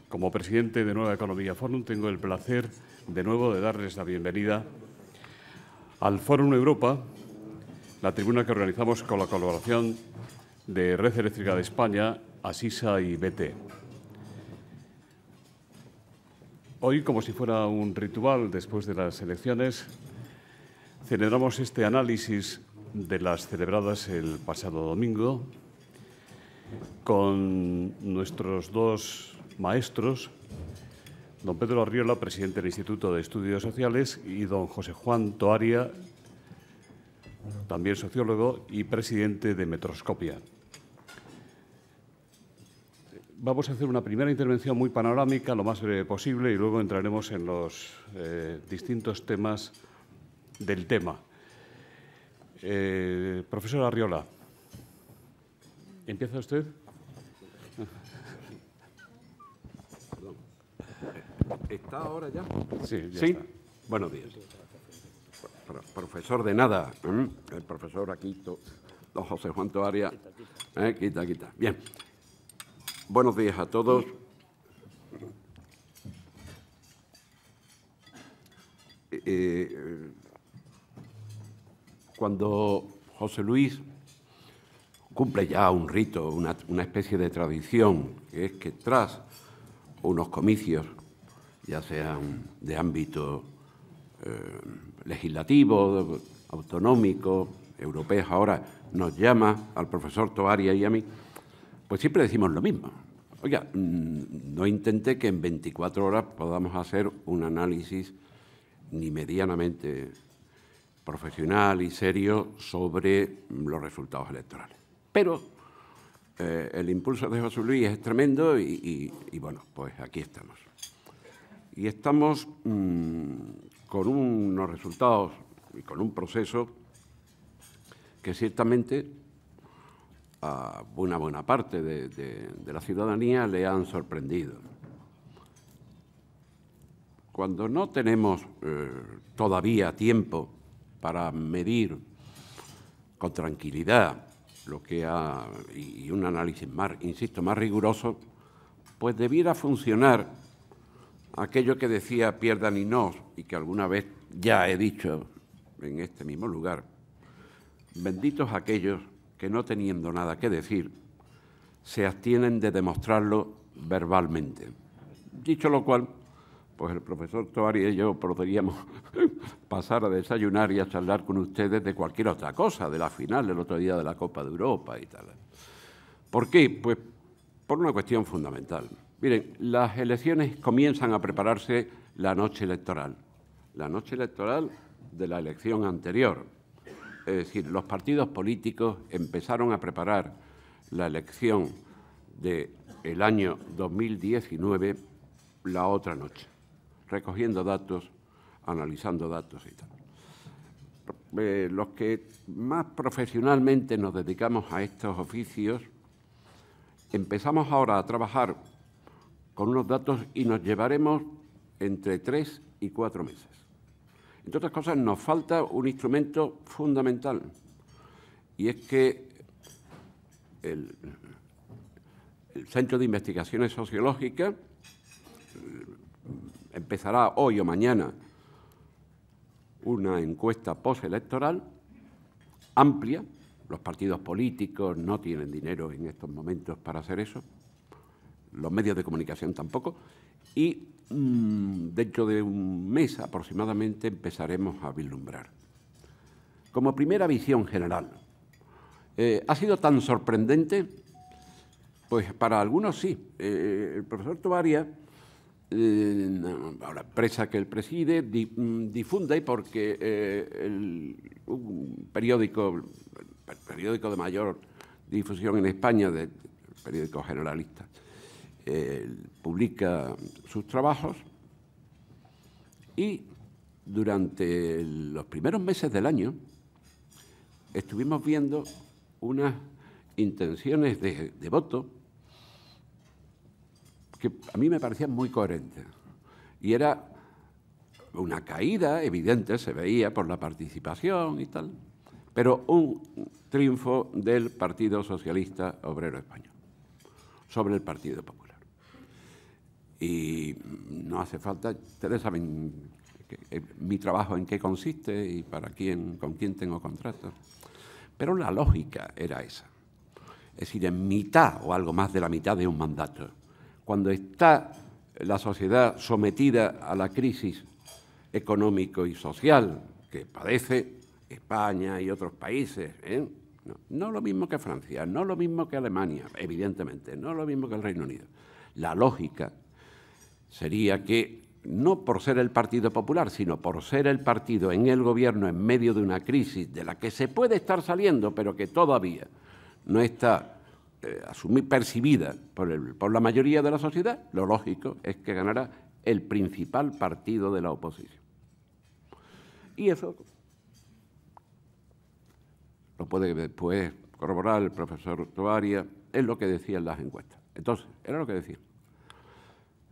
Como presidente de Nueva Economía Forum, tengo el placer de nuevo de darles la bienvenida al Fórum Europa, la tribuna que organizamos con la colaboración de Red Eléctrica de España, Asisa y BT. Hoy, como si fuera un ritual después de las elecciones, celebramos este análisis de las celebradas el pasado domingo con nuestros dos maestros, don Pedro Arriola, presidente del Instituto de Estudios Sociales, y don José Juan Toaria, también sociólogo y presidente de Metroscopia. Vamos a hacer una primera intervención muy panorámica, lo más breve posible, y luego entraremos en los distintos temas del tema. Profesor Arriola, ¿empieza usted? ¿Está ahora ya? Sí, ya ¿Sí? está. Buenos días. Profesor de nada, el profesor aquí, don José Juan Toaria. Quita. Bien. Buenos días a todos. Cuando José Luis cumple ya un rito, una especie de tradición, que es que tras unos comicios, ya sean de ámbito legislativo, autonómico, europeos, ahora nos llama al profesor Toaria y a mí, pues siempre decimos lo mismo. Oiga, no intente que en 24 horas podamos hacer un análisis ni medianamente profesional y serio sobre los resultados electorales. Pero el impulso de José Luis es tremendo y bueno, pues aquí estamos. Y estamos con unos resultados y con un proceso que ciertamente a una buena parte de la ciudadanía le han sorprendido. Cuando no tenemos todavía tiempo para medir con tranquilidad lo que y un análisis más, insisto, más riguroso, pues debiera funcionar aquello que decía Pierre Daninos y que alguna vez ya he dicho en este mismo lugar: benditos aquellos que, no teniendo nada que decir, se abstienen de demostrarlo verbalmente. Dicho lo cual, pues el profesor Toaria y yo podríamos pasar a desayunar y a charlar con ustedes de cualquier otra cosa, de la final del otro día de la Copa de Europa y tal. ¿Por qué? Pues por una cuestión fundamental. Miren, las elecciones comienzan a prepararse la noche electoral de la elección anterior. Es decir, los partidos políticos empezaron a preparar la elección del año 2019 la otra noche, recogiendo datos, analizando datos y tal. Los que más profesionalmente nos dedicamos a estos oficios, empezamos ahora a trabajar con unos datos y nos llevaremos entre 3 y 4 meses. Entre otras cosas, nos falta un instrumento fundamental, y es que el Centro de Investigaciones Sociológicas empezará hoy o mañana una encuesta postelectoral amplia. Los partidos políticos no tienen dinero en estos momentos para hacer eso, los medios de comunicación tampoco, y dentro de un mes aproximadamente empezaremos a vislumbrar. Como primera visión general, ¿ha sido tan sorprendente? Pues para algunos sí. El profesor Toaria, la empresa que él preside, difunde, porque un periódico de mayor difusión en España, el periódico generalista, publica sus trabajos, y durante los primeros meses del año estuvimos viendo unas intenciones de voto que a mí me parecían muy coherentes. Y era una caída evidente, se veía por la participación y tal, pero un triunfo del Partido Socialista Obrero Español sobre el Partido Popular. Y no hace falta, ustedes saben mi trabajo en qué consiste y para quién, con quién tengo contratos. Pero la lógica era esa. Es decir, en mitad o algo más de la mitad de un mandato, cuando está la sociedad sometida a la crisis económico y social que padece España y otros países, no lo mismo que Francia, no lo mismo que Alemania, evidentemente, no lo mismo que el Reino Unido. La lógica sería que, no por ser el Partido Popular, sino por ser el partido en el gobierno en medio de una crisis de la que se puede estar saliendo, pero que todavía no está percibida por la mayoría de la sociedad, lo lógico es que ganará el principal partido de la oposición. Y eso lo puede después corroborar el profesor Toaria, es lo que decían las encuestas. Entonces, era lo que decía.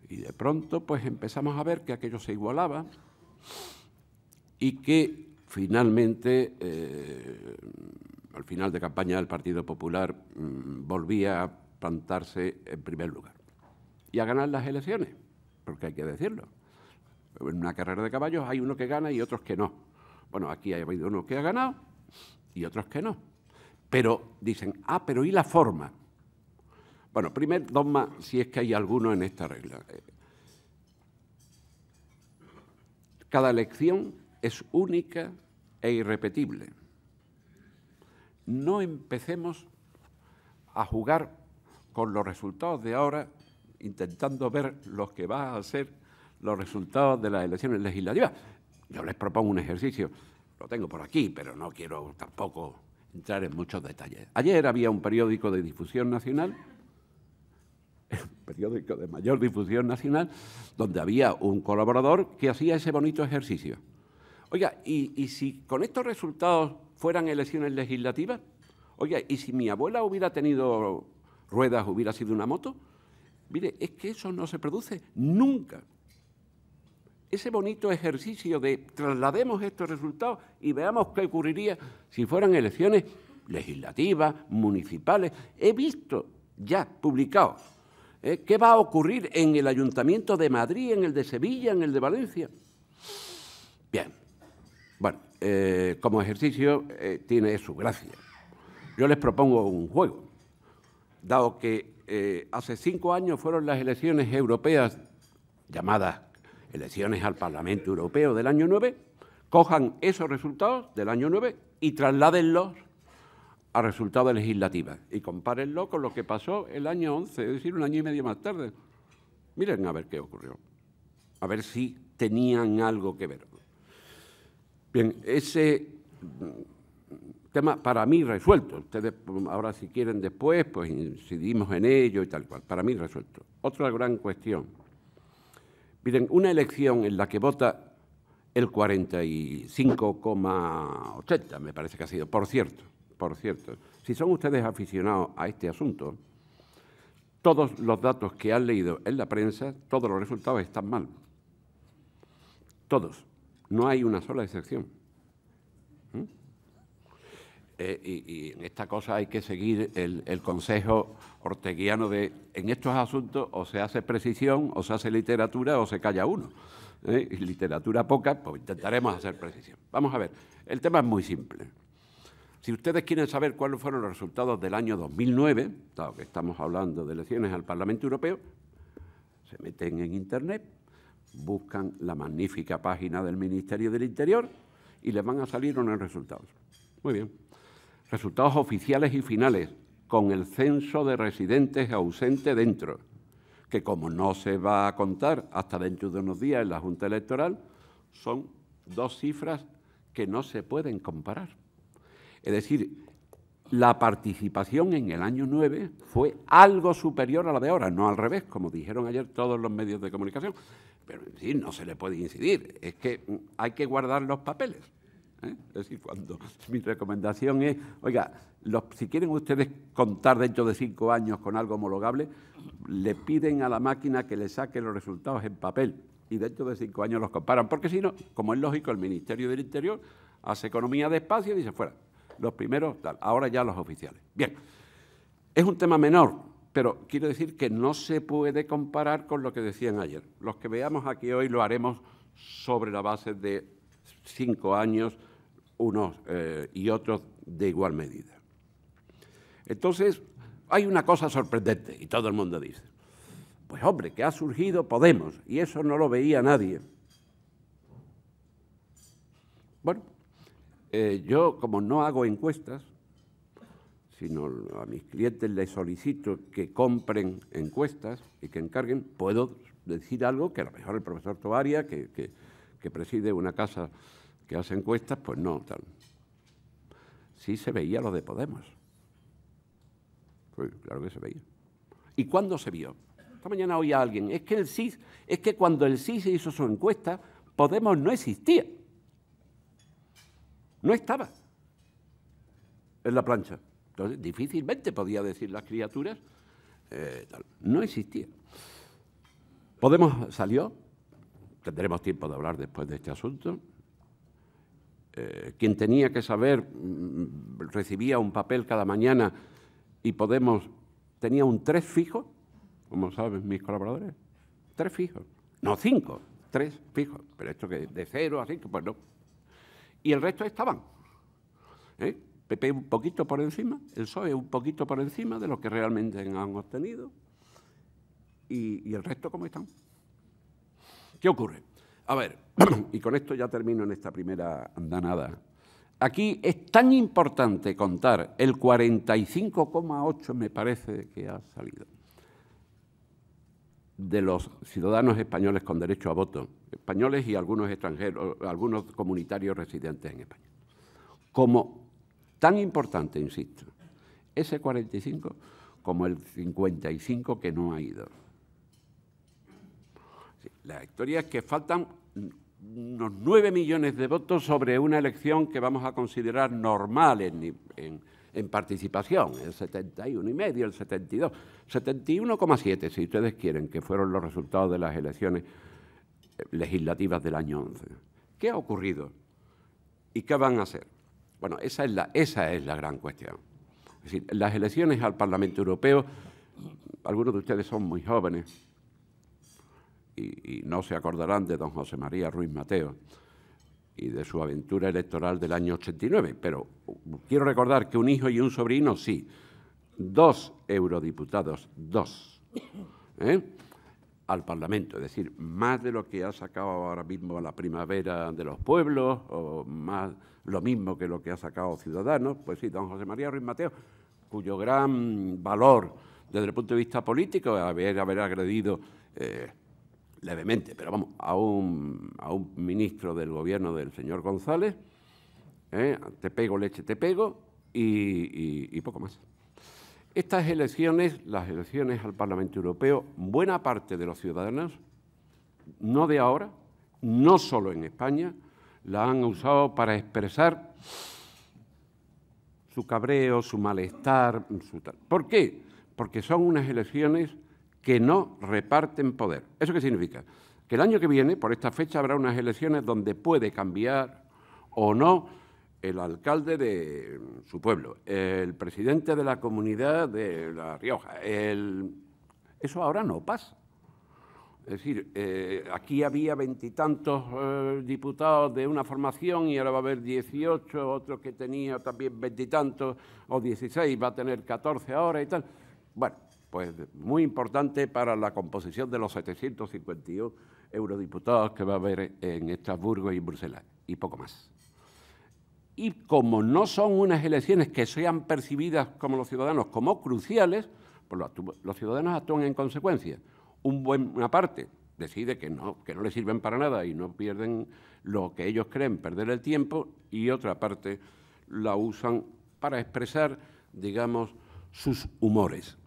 Y de pronto, pues empezamos a ver que aquello se igualaba y que finalmente, al final de campaña del Partido Popular, volvía a plantarse en primer lugar y a ganar las elecciones, porque hay que decirlo. En una carrera de caballos hay uno que gana y otros que no. Bueno, aquí ha habido uno que ha ganado y otros que no. Pero dicen, pero ¿y la forma? Bueno, primer dogma, si es que hay alguno en esta regla. Cada elección es única e irrepetible. No empecemos a jugar con los resultados de ahora, intentando ver los que van a ser los resultados de las elecciones legislativas. Yo les propongo un ejercicio, lo tengo por aquí, pero no quiero tampoco entrar en muchos detalles. Ayer había un periódico de difusión nacional, periódico de mayor difusión nacional, donde había un colaborador que hacía ese bonito ejercicio. Oiga, ¿y si con estos resultados fueran elecciones legislativas? Oiga, ¿y si mi abuela hubiera tenido ruedas, hubiera sido una moto? Mire, es que eso no se produce nunca. Ese bonito ejercicio de traslademos estos resultados y veamos qué ocurriría si fueran elecciones legislativas, municipales. He visto ya publicados qué va a ocurrir en el Ayuntamiento de Madrid, en el de Sevilla, en el de Valencia. Bien, bueno, como ejercicio tiene su gracia. Yo les propongo un juego. Dado que hace 5 años fueron las elecciones europeas, llamadas elecciones al Parlamento Europeo del año 9, cojan esos resultados del año 9 y trasládenlos a resultados legislativos y compárenlo con lo que pasó el año 11, es decir, 1 año y medio más tarde. Miren a ver qué ocurrió, a ver si tenían algo que ver. Bien, ese tema para mí resuelto. Ustedes ahora si quieren después, pues incidimos en ello y tal cual. Para mí resuelto. Otra gran cuestión. Miren, una elección en la que vota el 45,80, me parece que ha sido. Por cierto, si son ustedes aficionados a este asunto, todos los datos que han leído en la prensa, todos los resultados están mal. Todos. No hay una sola excepción. Y en esta cosa hay que seguir el consejo orteguiano de en estos asuntos o se hace precisión, o se hace literatura, o se calla uno. Y literatura poca, pues intentaremos hacer precisión. Vamos a ver, el tema es muy simple. Si ustedes quieren saber cuáles fueron los resultados del año 2009, dado que estamos hablando de elecciones al Parlamento Europeo, se meten en Internet, buscan la magnífica página del Ministerio del Interior y les van a salir unos resultados. Muy bien. Resultados oficiales y finales, con el censo de residentes ausentes dentro, que como no se va a contar hasta dentro de unos días en la Junta Electoral, son 2 cifras que no se pueden comparar. Es decir, la participación en el año 9 fue algo superior a la de ahora, no al revés, como dijeron ayer todos los medios de comunicación. Pero en fin, no se le puede incidir, es que hay que guardar los papeles. Es decir, cuando mi recomendación es, oiga, si quieren ustedes contar dentro de 5 años con algo homologable, le piden a la máquina que le saque los resultados en papel y dentro de 5 años los comparan, porque si no, como es lógico, el Ministerio del Interior hace economía de espacio y dice, fuera, los primeros, tal, ahora ya los oficiales. Bien, es un tema menor, Pero quiero decir que no se puede comparar con lo que decían ayer. Los que veamos aquí hoy lo haremos sobre la base de 5 años, unos y otros de igual medida. Entonces, hay una cosa sorprendente, y todo el mundo dice, pues hombre, que ha surgido Podemos, y eso no lo veía nadie. Bueno, yo como no hago encuestas, sino a mis clientes les solicito que compren encuestas y que encarguen, puedo decir algo que a lo mejor el profesor Tovaria, que preside una casa que hace encuestas, pues no, tal. Sí se veía lo de Podemos. Pues claro que se veía. ¿Y cuándo se vio? Esta mañana oía a alguien, es que cuando el CIS hizo su encuesta, Podemos no existía. No estaba en la plancha. Entonces, difícilmente podía decir las criaturas, no existía. Podemos salió, tendremos tiempo de hablar después de este asunto. Quien tenía que saber recibía un papel cada mañana y Podemos tenía un 3 fijo, como saben mis colaboradores, 3 fijos, no 5, 3 fijos, pero esto que de 0 a 5, pues no. Y el resto estaban, PP un poquito por encima, el PSOE un poquito por encima de lo que realmente han obtenido, y el resto, ¿cómo están? ¿Qué ocurre? A ver, y con esto ya termino en esta primera andanada. Aquí es tan importante contar el 45,8, me parece que ha salido, de los ciudadanos españoles con derecho a voto, españoles y algunos extranjeros, algunos comunitarios residentes en España. Como tan importante, insisto, ese 45 como el 55 que no ha ido. La historia es que faltan unos 9 millones de votos sobre una elección que vamos a considerar normal en participación, el 71,5, el 72, 71,7 si ustedes quieren, que fueron los resultados de las elecciones legislativas del año 11. ¿Qué ha ocurrido? ¿Y qué van a hacer? Bueno, esa es la gran cuestión. Es decir, las elecciones al Parlamento Europeo, algunos de ustedes son muy jóvenes y no se acordarán de don José María Ruiz Mateo y de su aventura electoral del año 89, pero quiero recordar que un hijo y un sobrino, sí, 2 eurodiputados, 2, al Parlamento, es decir, más de lo que ha sacado ahora mismo la Primavera de los Pueblos, o más lo mismo que lo que ha sacado Ciudadanos, pues sí, don José María Ruiz Mateo, cuyo gran valor desde el punto de vista político es haber agredido levemente, pero vamos, a un ministro del gobierno del señor González, te pego, leche, te pego, y poco más. Estas elecciones, las elecciones al Parlamento Europeo, buena parte de los ciudadanos, no de ahora, no solo en España, la han usado para expresar su cabreo, su malestar, su tal. ¿Por qué? Porque son unas elecciones que no reparten poder. ¿Eso qué significa? Que el año que viene, por esta fecha, habrá unas elecciones donde puede cambiar o no el alcalde de su pueblo, el presidente de la comunidad de La Rioja. Eso ahora no pasa. Es decir, aquí había 20 y tantos diputados de una formación y ahora va a haber 18, otro que tenía también 20 y tantos o 16, va a tener 14 ahora y tal. Bueno, pues muy importante para la composición de los 751 eurodiputados que va a haber en Estrasburgo y en Bruselas, y poco más. Y como no son unas elecciones que sean percibidas como los ciudadanos como cruciales, pues los ciudadanos actúan en consecuencia. Una parte decide que no le sirven para nada y no pierden lo que ellos creen perder el tiempo, y otra parte la usan para expresar, digamos, sus humores.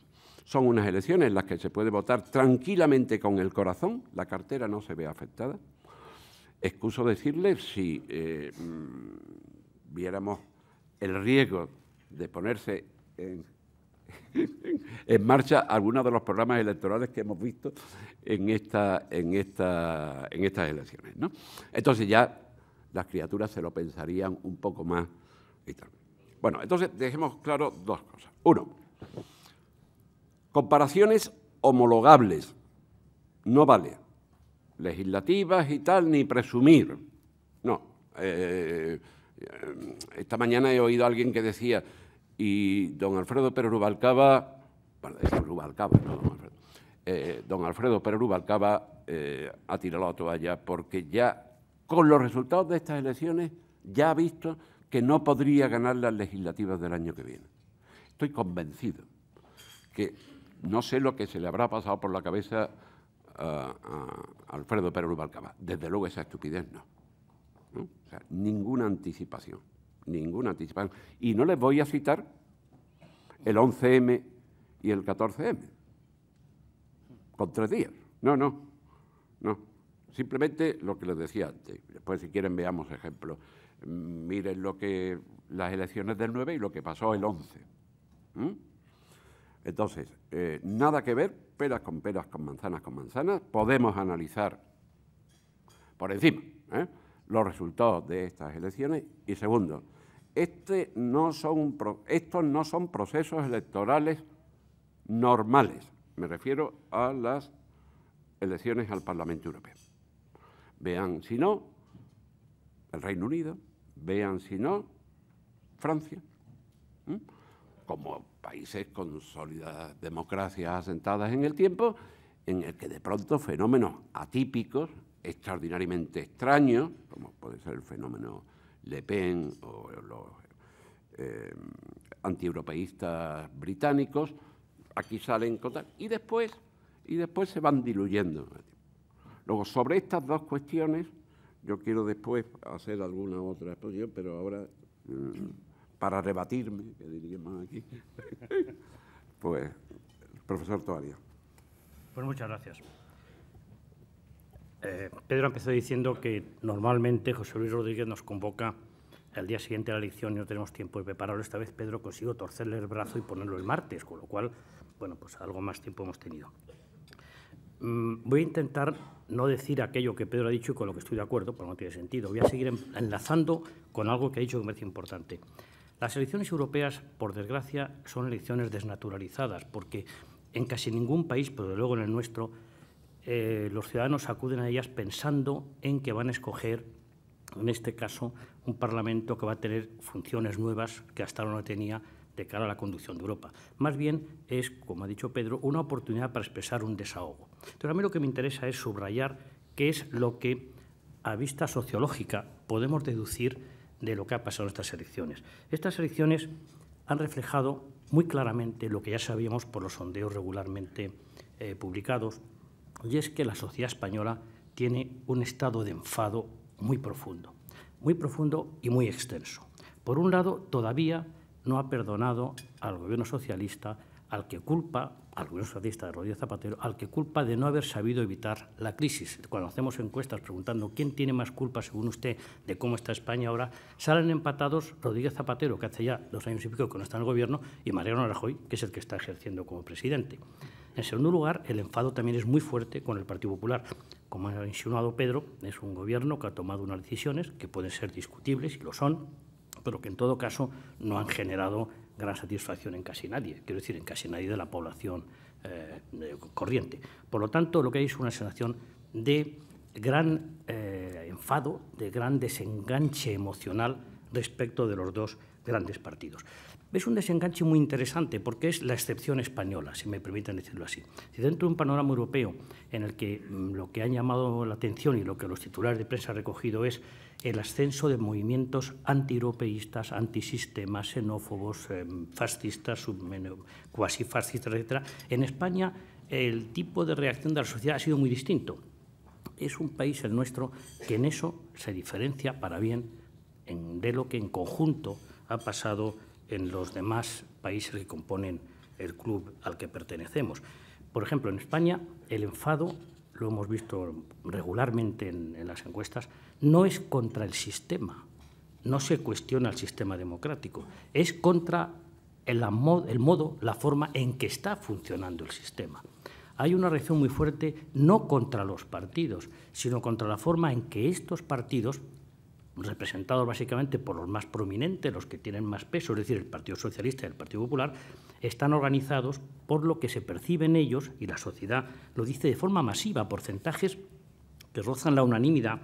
Son unas elecciones en las que se puede votar tranquilamente con el corazón, la cartera no se ve afectada. Excuso decirles, si viéramos el riesgo de ponerse en marcha algunos de los programas electorales que hemos visto en estas elecciones, ¿no? Entonces ya las criaturas se lo pensarían un poco más y tal. Bueno, entonces dejemos claro dos cosas. Uno, Comparaciones homologables, no vale. Legislativas y tal, ni presumir. No. Esta mañana he oído a alguien que decía, y don Alfredo Pérez Rubalcaba, bueno, es Rubalcaba, no don Alfredo, don Alfredo Pérez Rubalcaba ha tirado la toalla porque ya, con los resultados de estas elecciones, ya ha visto que no podría ganar las legislativas del año que viene. Estoy convencido que no sé lo que se le habrá pasado por la cabeza a Alfredo Pérez Rubalcaba. Desde luego esa estupidez no. O sea, ninguna anticipación. Y no les voy a citar el 11M y el 14M, con 3 días. No. Simplemente lo que les decía antes. Después, si quieren, veamos ejemplos. Miren las elecciones del 9 y lo que pasó el 11. Entonces, nada que ver, peras, con manzanas con manzanas. Podemos analizar por encima los resultados de estas elecciones. Y segundo, estos no son procesos electorales normales. Me refiero a las elecciones al Parlamento Europeo. Vean, si no, el Reino Unido, vean, si no, Francia, como países con sólidas democracias asentadas en el tiempo, en el que de pronto fenómenos atípicos, extraordinariamente extraños, como puede ser el fenómeno Le Pen o los antieuropeístas británicos, aquí salen con tal, y después se van diluyendo. Luego, sobre estas dos cuestiones, yo quiero después hacer alguna otra exposición, pero ahora, para rebatirme, que diríamos aquí, pues, el profesor Toaria. Pues muchas gracias. Pedro empezó diciendo que normalmente José Luis Rodríguez nos convoca al día siguiente a la elección y no tenemos tiempo de prepararlo. Esta vez Pedro consiguió torcerle el brazo y ponerlo el martes, con lo cual, bueno, pues algo más tiempo hemos tenido. Voy a intentar no decir aquello que Pedro ha dicho y con lo que estoy de acuerdo, porque no tiene sentido. Voy a seguir enlazando con algo que ha dicho que me parece importante. Las elecciones europeas, por desgracia, son elecciones desnaturalizadas, porque en casi ningún país, pero luego en el nuestro, los ciudadanos acuden a ellas pensando en que van a escoger, en este caso, un Parlamento que va a tener funciones nuevas que hasta ahora no tenía de cara a la conducción de Europa. Más bien es, como ha dicho Pedro, una oportunidad para expresar un desahogo. Entonces, a mí lo que me interesa es subrayar qué es lo que, a vista sociológica, podemos deducir de lo que ha pasado en estas elecciones. Estas elecciones han reflejado muy claramente lo que ya sabíamos por los sondeos regularmente publicados, y es que la sociedad española tiene un estado de enfado muy profundo y muy extenso. Por un lado, todavía no ha perdonado al gobierno socialista, al gobierno socialista de Rodríguez Zapatero, al que culpa de no haber sabido evitar la crisis. Cuando hacemos encuestas preguntando quién tiene más culpa, según usted, de cómo está España ahora, salen empatados Rodríguez Zapatero, que hace ya 2 años y pico que no está en el gobierno, y Mariano Rajoy, que es el que está ejerciendo como presidente. En segundo lugar, el enfado también es muy fuerte con el Partido Popular. Como ha insinuado Pedro, es un gobierno que ha tomado unas decisiones que pueden ser discutibles, y lo son, pero que en todo caso no han generado gran satisfacción en casi nadie, quiero decir, en casi nadie de la población corriente. Por lo tanto, lo que hay es una sensación de gran enfado, de gran desenganche emocional respecto de los dos grandes partidos. Es un desenganche muy interesante porque es la excepción española, si me permiten decirlo así. Si dentro de un panorama europeo en el que lo que ha llamado la atención y lo que los titulares de prensa han recogido es el ascenso de movimientos antieuropeístas, antisistemas, xenófobos, fascistas, cuasi fascistas, etc., en España el tipo de reacción de la sociedad ha sido muy distinto. Es un país, el nuestro, que en eso se diferencia para bien de lo que en conjunto ha pasado en los demás países que componen el club al que pertenecemos. Por ejemplo, en España el enfado, lo hemos visto regularmente en las encuestas, no es contra el sistema, no se cuestiona el sistema democrático, es contra el modo, la forma en que está funcionando el sistema. Hay una reacción muy fuerte no contra los partidos, sino contra la forma en que estos partidos, representados básicamente por los más prominentes, los que tienen más peso, es decir, el Partido Socialista y el Partido Popular, están organizados por lo que se percibe en ellos, y la sociedad lo dice de forma masiva, porcentajes que rozan la unanimidad,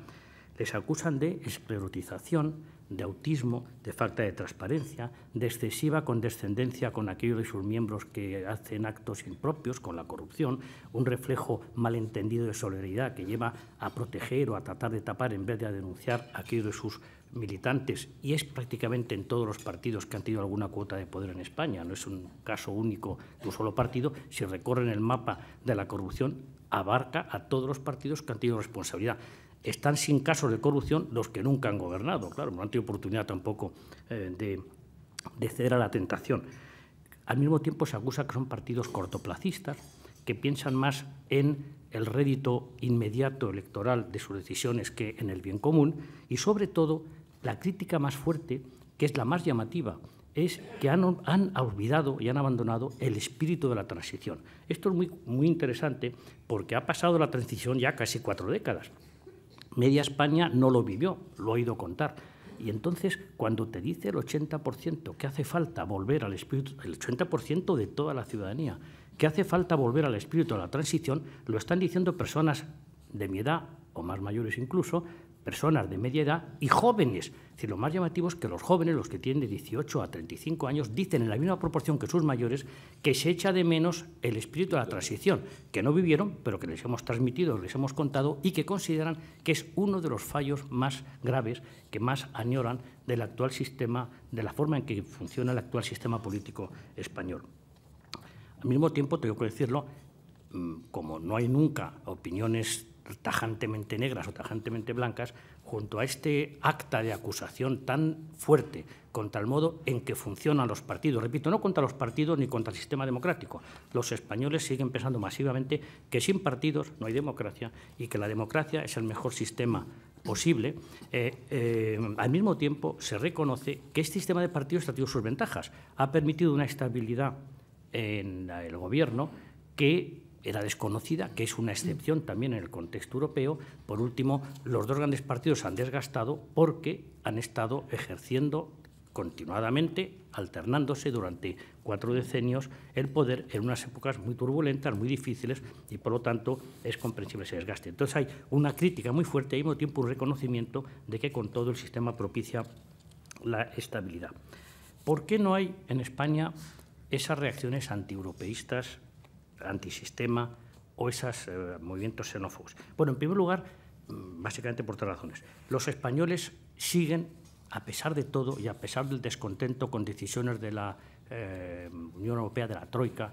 les acusan de esclerotización, de autismo, de falta de transparencia, de excesiva condescendencia con aquellos de sus miembros que hacen actos impropios, con la corrupción, un reflejo malentendido de solidaridad que lleva a proteger o a tratar de tapar en vez de a denunciar a aquellos de sus militantes, y es prácticamente en todos los partidos que han tenido alguna cuota de poder en España, no es un caso único de un solo partido. Si recorren el mapa de la corrupción, abarca a todos los partidos que han tenido responsabilidad. Están sin casos de corrupción los que nunca han gobernado, claro, no han tenido oportunidad tampoco de ceder a la tentación. Al mismo tiempo se acusa que son partidos cortoplacistas, que piensan más en el rédito inmediato electoral de sus decisiones que en el bien común, y sobre todo la crítica más fuerte, que es la más llamativa, es que han olvidado y han abandonado el espíritu de la transición. Esto es muy interesante porque ha pasado la transición ya casi 4 décadas. Media España no lo vivió, lo ha oído contar. Y entonces, cuando te dice el 80% que hace falta volver al espíritu, el 80% de toda la ciudadanía, que hace falta volver al espíritu de la transición, lo están diciendo personas de mi edad, o más mayores incluso, personas de media edad y jóvenes. Es decir, lo más llamativo es que los jóvenes, los que tienen de 18 a 35 años, dicen en la misma proporción que sus mayores que se echa de menos el espíritu de la transición, que no vivieron, pero que les hemos transmitido, les hemos contado, y que consideran que es uno de los fallos más graves que más añoran del actual sistema, de la forma en que funciona el actual sistema político español. Al mismo tiempo, tengo que decirlo, como no hay nunca opiniones tajantemente negras o tajantemente blancas, junto a este acta de acusación tan fuerte contra el modo en que funcionan los partidos, repito, no contra los partidos ni contra el sistema democrático, los españoles siguen pensando masivamente que sin partidos no hay democracia y que la democracia es el mejor sistema posible. Al mismo tiempo se reconoce que este sistema de partidos ha tenido sus ventajas, ha permitido una estabilidad en el gobierno que era desconocida, que es una excepción también en el contexto europeo. Por último, los 2 grandes partidos se han desgastado porque han estado ejerciendo continuadamente, alternándose durante 4 decenios el poder en unas épocas muy turbulentas, muy difíciles, y por lo tanto es comprensible ese desgaste. Entonces hay una crítica muy fuerte y al mismo tiempo un reconocimiento de que con todo el sistema propicia la estabilidad. ¿Por qué no hay en España esas reacciones antieuropeístas, antisistema o esos movimientos xenófobos? Bueno, en primer lugar, básicamente por 3 razones. Los españoles siguen, a pesar de todo y a pesar del descontento con decisiones de la Unión Europea, de la Troika,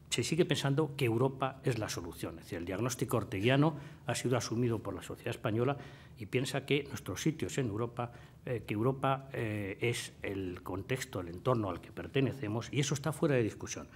se sigue pensando que Europa es la solución. Es decir, el diagnóstico orteguiano ha sido asumido por la sociedad española y piensa que nuestro sitio es en Europa, que Europa es el contexto, el entorno al que pertenecemos, y eso está fuera de discusión.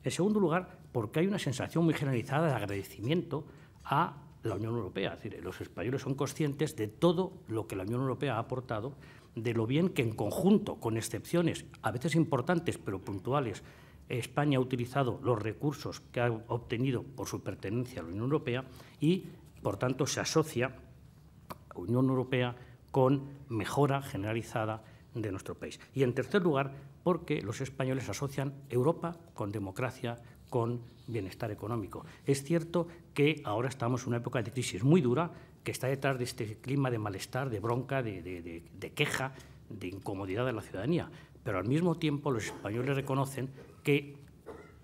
En segundo lugar, porque hay una sensación muy generalizada de agradecimiento a la Unión Europea. Es decir, los españoles son conscientes de todo lo que la Unión Europea ha aportado, de lo bien que en conjunto, con excepciones a veces importantes pero puntuales, España ha utilizado los recursos que ha obtenido por su pertenencia a la Unión Europea y, por tanto, se asocia a la Unión Europea con mejora generalizada de nuestro país. Y, en tercer lugar, porque los españoles asocian Europa con democracia, con bienestar económico. Es cierto que ahora estamos en una época de crisis muy dura, que está detrás de este clima de malestar, de bronca, de queja, de incomodidad de la ciudadanía. Pero al mismo tiempo los españoles reconocen que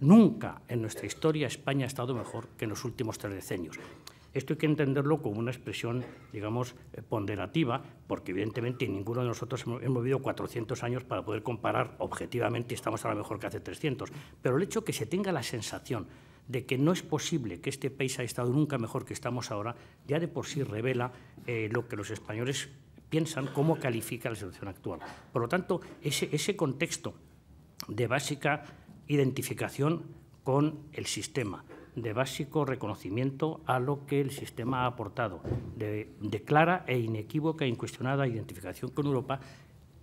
nunca en nuestra historia España ha estado mejor que en los últimos 3 decenios. Esto hay que entenderlo como una expresión, digamos, ponderativa, porque evidentemente ninguno de nosotros hemos vivido 400 años para poder comparar objetivamente y estamos ahora mejor que hace 300. Pero el hecho que se tenga la sensación de que no es posible que este país haya estado nunca mejor que estamos ahora, ya de por sí revela lo que los españoles piensan, cómo califica la situación actual. Por lo tanto, ese contexto de básica identificación con el sistema, de básico reconocimiento a lo que el sistema ha aportado, de clara e inequívoca e incuestionada identificación con Europa,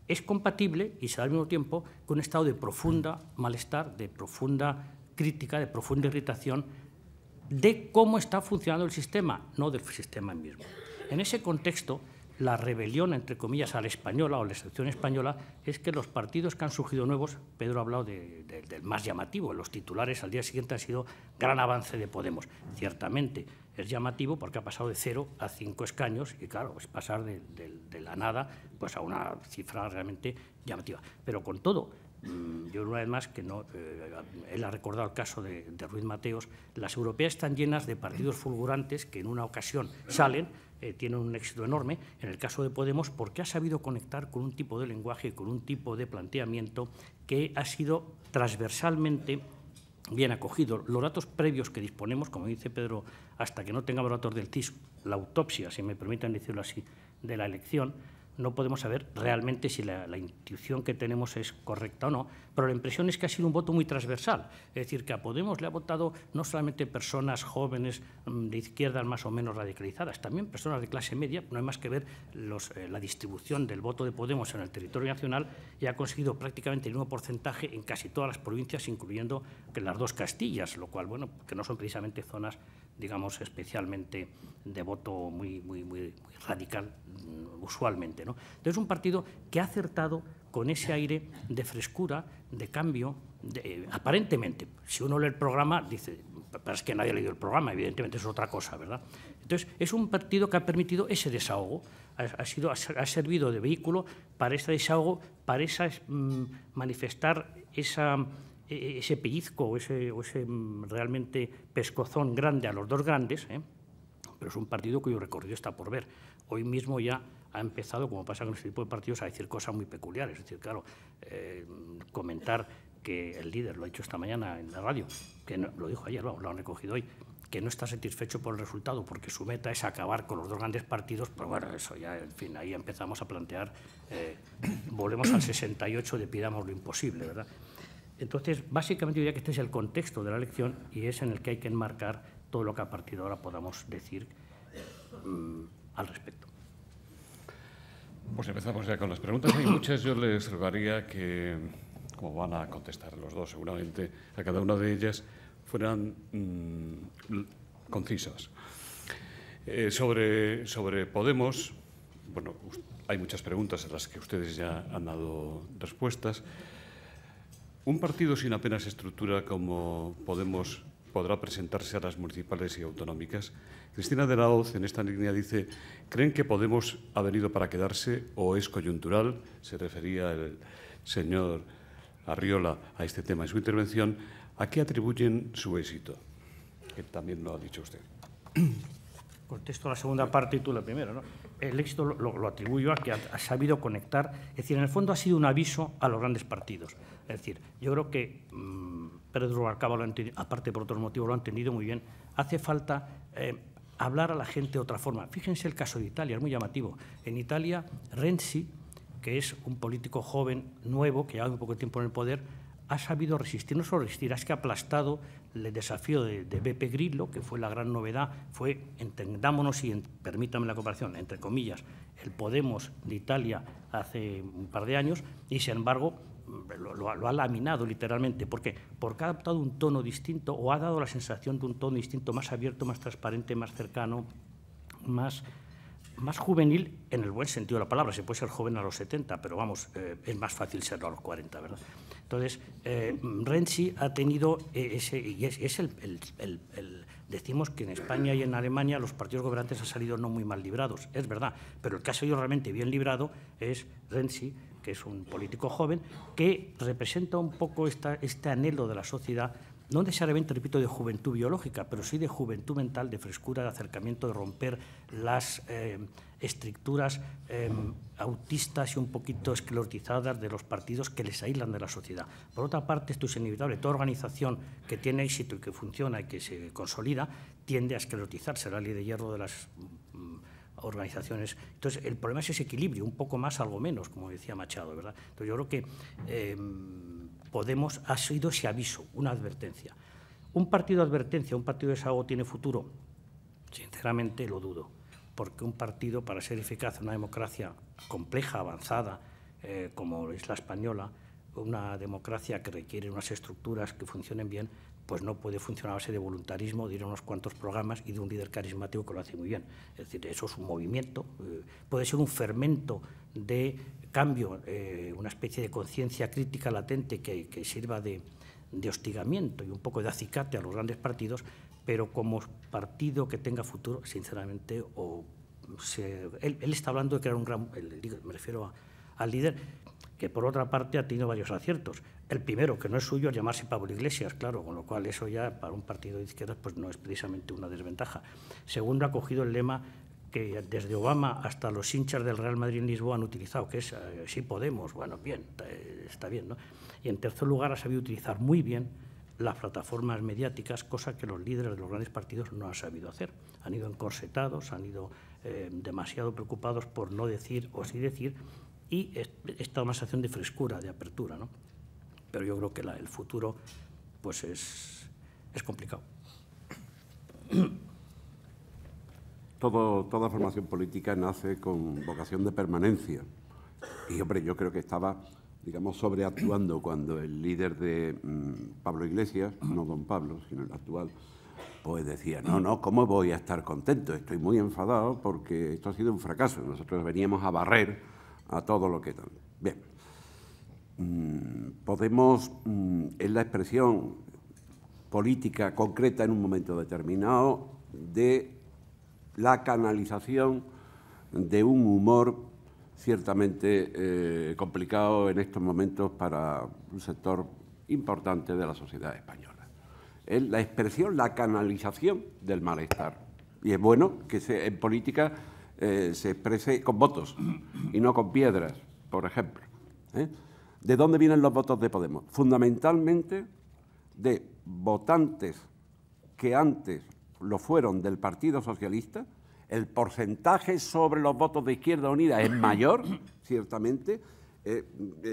es compatible y se da al mismo tiempo con un estado de profunda malestar, de profunda crítica, de profunda irritación de cómo está funcionando el sistema, no del sistema mismo. En ese contexto, la rebelión, entre comillas, a la española o la excepción española, es que los partidos que han surgido nuevos, Pedro ha hablado del más llamativo, los titulares al día siguiente han sido gran avance de Podemos. Ciertamente es llamativo porque ha pasado de 0 a 5 escaños y, claro, es pasar de la nada pues, a una cifra realmente llamativa. Pero con todo, yo una vez más, que no, él ha recordado el caso de Ruiz Mateos, las europeas están llenas de partidos fulgurantes que en una ocasión salen, tienen un éxito enorme, en el caso de Podemos, porque ha sabido conectar con un tipo de lenguaje, con un tipo de planteamiento que ha sido transversalmente bien acogido. Los datos previos que disponemos, como dice Pedro, hasta que no tengamos datos del CIS, la autopsia, si me permiten decirlo así, de la elección, no podemos saber realmente si la intuición que tenemos es correcta o no, pero la impresión es que ha sido un voto muy transversal. Es decir, que a Podemos le ha votado no solamente personas jóvenes de izquierdas más o menos radicalizadas, también personas de clase media. No hay más que ver la distribución del voto de Podemos en el territorio nacional y ha conseguido prácticamente el mismo porcentaje en casi todas las provincias, incluyendo las 2 Castillas, lo cual, bueno, que no son precisamente zonas, digamos, especialmente de voto muy radical usualmente, ¿no? Entonces, un partido que ha acertado con ese aire de frescura, de cambio, aparentemente. Si uno lee el programa, dice, pero es que nadie ha leído el programa, evidentemente es otra cosa, ¿verdad? Entonces, es un partido que ha permitido ese desahogo, ha servido de vehículo para ese desahogo, para manifestar ese pellizco o ese realmente pescozón grande a los 2 grandes, pero es un partido cuyo recorrido está por ver. Hoy mismo ya ha empezado, como pasa con este tipo de partidos, a decir cosas muy peculiares. Es decir, claro, comentar que el líder, lo ha dicho esta mañana en la radio, que no, lo dijo ayer, lo han recogido hoy, que no está satisfecho por el resultado porque su meta es acabar con los 2 grandes partidos, pues bueno, eso ya, en fin, ahí empezamos a plantear, volvemos al 68 de pidamos lo imposible, ¿verdad? Entonces, básicamente yo diría que este es el contexto de la elección y es en el que hay que enmarcar todo lo que a partir de ahora podamos decir al respecto. Pues empezamos ya con las preguntas. Hay muchas. Yo les rogaría que, como van a contestar los 2 seguramente, a cada una de ellas fueran concisas. Sobre Podemos, bueno, hay muchas preguntas a las que ustedes ya han dado respuestas. Un partido sin apenas estructura como Podemos podrá presentarse a las municipales y autonómicas. Cristina de la Hoz, en esta línea, dice: ¿creen que Podemos ha venido para quedarse o es coyuntural? Se refería el señor Arriola a este tema en su intervención. ¿A qué atribuyen su éxito? Que también lo ha dicho usted. Contesto la segunda parte y tú la primera, ¿no? El éxito lo atribuyo a que ha sabido conectar. Es decir, en el fondo ha sido un aviso a los grandes partidos. Es decir, yo creo que Pedro Rubalcaba, aparte por otros motivos, lo ha entendido muy bien. Hace falta hablar a la gente de otra forma. Fíjense el caso de Italia, es muy llamativo. En Italia, Renzi, que es un político joven, nuevo, que lleva muy poco tiempo en el poder, ha sabido resistir, no solo resistir, es que ha aplastado el desafío de Beppe Grillo, que fue la gran novedad, fue, entendámonos y permítanme la comparación, entre comillas, el Podemos de Italia hace un par de años, y sin embargo lo ha laminado literalmente. ¿Por qué? Porque ha adoptado un tono distinto o ha dado la sensación de un tono distinto, más abierto, más transparente, más cercano, más juvenil en el buen sentido de la palabra. Se puede ser joven a los 70, pero vamos, es más fácil serlo a los 40, ¿verdad? Entonces, Renzi ha tenido decimos que en España y en Alemania los partidos gobernantes han salido no muy mal librados, es verdad, pero el que ha salido realmente bien librado es Renzi, que es un político joven, que representa un poco este anhelo de la sociedad, no necesariamente, repito, de juventud biológica, pero sí de juventud mental, de frescura, de acercamiento, de romper las estructuras autistas y un poquito esclerotizadas de los partidos que les aíslan de la sociedad. Por otra parte, esto es inevitable. Toda organización que tiene éxito y que funciona y que se consolida tiende a esclerotizarse, la ley de hierro de las organizaciones. Entonces, el problema es ese equilibrio, un poco más, algo menos, como decía Machado, ¿verdad? Entonces, yo creo que Podemos ha sido ese aviso, una advertencia. ¿Un partido de advertencia, un partido de desahogo tiene futuro? Sinceramente lo dudo, porque un partido, para ser eficaz en una democracia compleja, avanzada, como es la española, una democracia que requiere unas estructuras que funcionen bien, pues no puede funcionar a base de voluntarismo, de ir a unos cuantos programas y de un líder carismático que lo hace muy bien. Es decir, eso es un movimiento, puede ser un fermento de cambio, una especie de conciencia crítica latente que sirva de hostigamiento y un poco de acicate a los grandes partidos, pero como partido que tenga futuro, sinceramente, él está hablando de crear un gran, me refiero al líder, que por otra parte ha tenido varios aciertos. El primero, que no es suyo, es llamarse Pablo Iglesias, claro, con lo cual eso ya para un partido de izquierdas pues no es precisamente una desventaja. Segundo, ha cogido el lema que desde Obama hasta los hinchas del Real Madrid en Lisboa han utilizado, que es sí podemos, bueno, bien, está bien, ¿no? Y en tercer lugar, ha sabido utilizar muy bien las plataformas mediáticas, cosa que los líderes de los grandes partidos no han sabido hacer. Han ido encorsetados, han ido demasiado preocupados por no decir o sí decir, y esta una sensación de frescura, de apertura, ¿no? Pero yo creo que el futuro pues es complicado. Toda formación política nace con vocación de permanencia. Y, hombre, yo creo que estaba, digamos, sobreactuando cuando el líder de Pablo Iglesias, no don Pablo, sino el actual, pues decía, no, ¿cómo voy a estar contento? Estoy muy enfadado porque esto ha sido un fracaso. Nosotros veníamos a barrer a todo lo que tal. Bien, podemos, es la expresión política concreta en un momento determinado de la canalización de un humor ciertamente complicado en estos momentos para un sector importante de la sociedad española. Es la expresión, la canalización del malestar. Y es bueno que en política se exprese con votos y no con piedras, por ejemplo. ¿De dónde vienen los votos de Podemos? Fundamentalmente de votantes que antes lo fueron del Partido Socialista. El porcentaje sobre los votos de Izquierda Unida es mayor, ciertamente.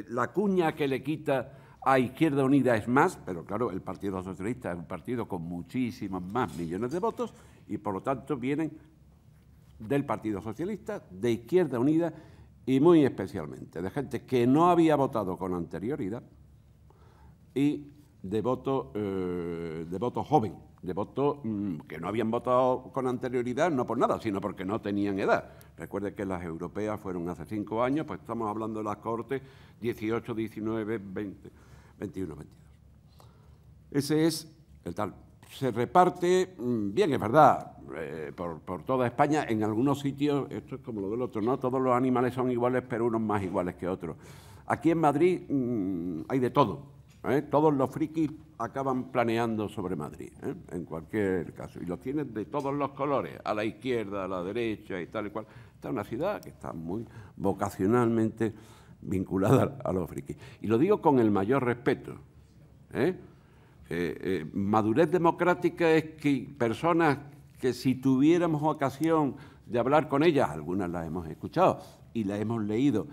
La cuña que le quita a Izquierda Unida es más, pero claro, el Partido Socialista es un partido con muchísimos más millones de votos y por lo tanto vienen del Partido Socialista, de Izquierda Unida y muy especialmente de gente que no había votado con anterioridad y de voto joven, de voto que no habían votado con anterioridad, no por nada, sino porque no tenían edad. Recuerde que las europeas fueron hace 5 años, pues estamos hablando de las Cortes 18, 19, 20, 21, 22. Ese es el tal. Se reparte, bien, es verdad, por toda España. En algunos sitios, esto es como lo del otro, ¿no? Todos los animales son iguales, pero unos más iguales que otros. Aquí en Madrid hay de todo. Todos los frikis acaban planeando sobre Madrid, en cualquier caso. Y los tienen de todos los colores, a la izquierda, a la derecha y tal y cual. Esta es una ciudad que está muy vocacionalmente vinculada a los frikis. Y lo digo con el mayor respeto. Madurez democrática es que personas que si tuviéramos ocasión de hablar con ellas, algunas las hemos escuchado y las hemos leído,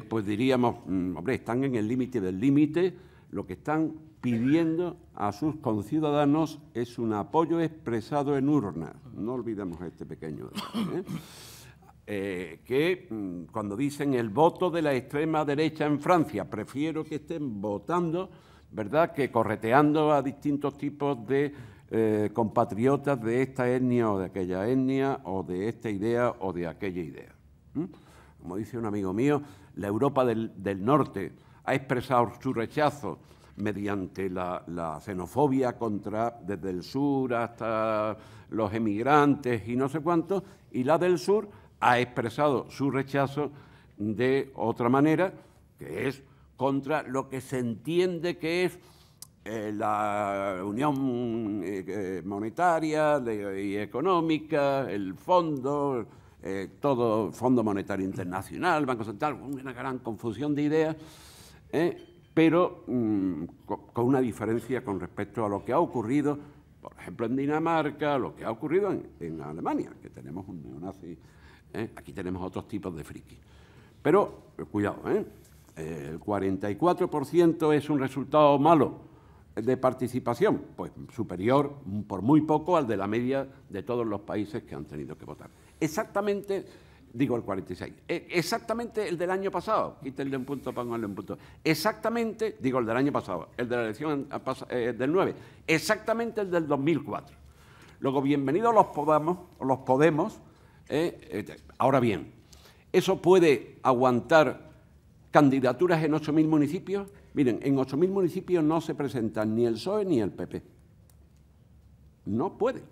pues diríamos, hombre, están en el límite del límite. Lo que están pidiendo a sus conciudadanos es un apoyo expresado en urnas. No olvidemos este pequeño detalle, que cuando dicen el voto de la extrema derecha en Francia, prefiero que estén votando, ¿verdad?, que correteando a distintos tipos de compatriotas de esta etnia o de aquella etnia, o de esta idea o de aquella idea. Como dice un amigo mío, la Europa del Norte ha expresado su rechazo mediante la xenofobia desde el sur hasta los emigrantes y no sé cuántos, y la del sur ha expresado su rechazo de otra manera, que es contra lo que se entiende que es la unión monetaria y económica, el fondo, todo Fondo Monetario Internacional, Banco Central, una gran confusión de ideas, pero con una diferencia con respecto a lo que ha ocurrido, por ejemplo, en Dinamarca, lo que ha ocurrido en Alemania, que tenemos un neonazi, aquí tenemos otros tipos de frikis. Pero, cuidado, el 44% es un resultado malo de participación, pues superior por muy poco al de la media de todos los países que han tenido que votar. Exactamente Digo el 46. Exactamente el del año pasado. Quítenle un punto, pónganle un punto. Exactamente, digo el del año pasado, el de la elección del 9. Exactamente el del 2004. Luego, bienvenidos los Podemos. Ahora bien, ¿eso puede aguantar candidaturas en 8.000 municipios? Miren, en 8.000 municipios no se presentan ni el PSOE ni el PP. No pueden.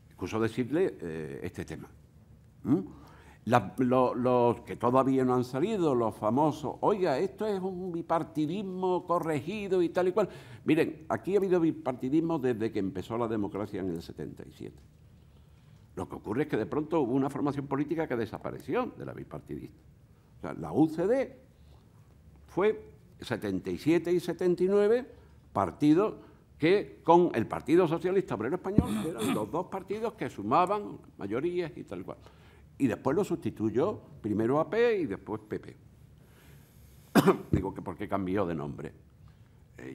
Excuso decirle este tema. Los que todavía no han salido, los famosos, oiga, esto es un bipartidismo corregido y tal y cual. Miren, aquí ha habido bipartidismo desde que empezó la democracia en el 77. Lo que ocurre es que de pronto hubo una formación política que desapareció de la bipartidista. O sea, la UCD fue 77 y 79 partidos que con el Partido Socialista Obrero Español eran los dos partidos que sumaban mayorías y tal cual. Y después lo sustituyó primero AP y después PP. Digo que porque cambió de nombre.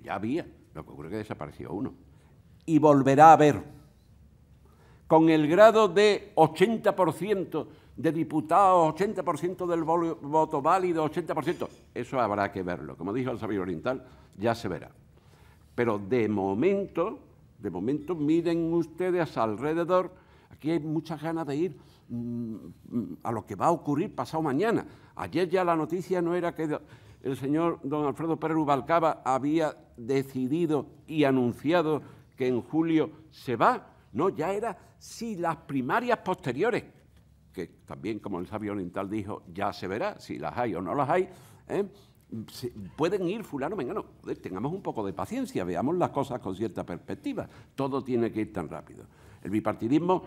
Ya había, lo que ocurre es que desapareció uno. Y volverá a haber, con el grado de 80% de diputados, 80% del voto válido, 80%, eso habrá que verlo. Como dijo el sabio oriental, ya se verá. Pero de momento, miren ustedes alrededor, aquí hay muchas ganas de ir a lo que va a ocurrir pasado mañana. Ayer ya la noticia no era que el señor don Alfredo Pérez Rubalcaba había decidido y anunciado que en julio se va, no, ya era si las primarias posteriores, que también, como el sabio oriental dijo, ya se verá si las hay o no las hay, pueden ir fulano, mengano. Tengamos un poco de paciencia, veamos las cosas con cierta perspectiva. Todo tiene que ir tan rápido. El bipartidismo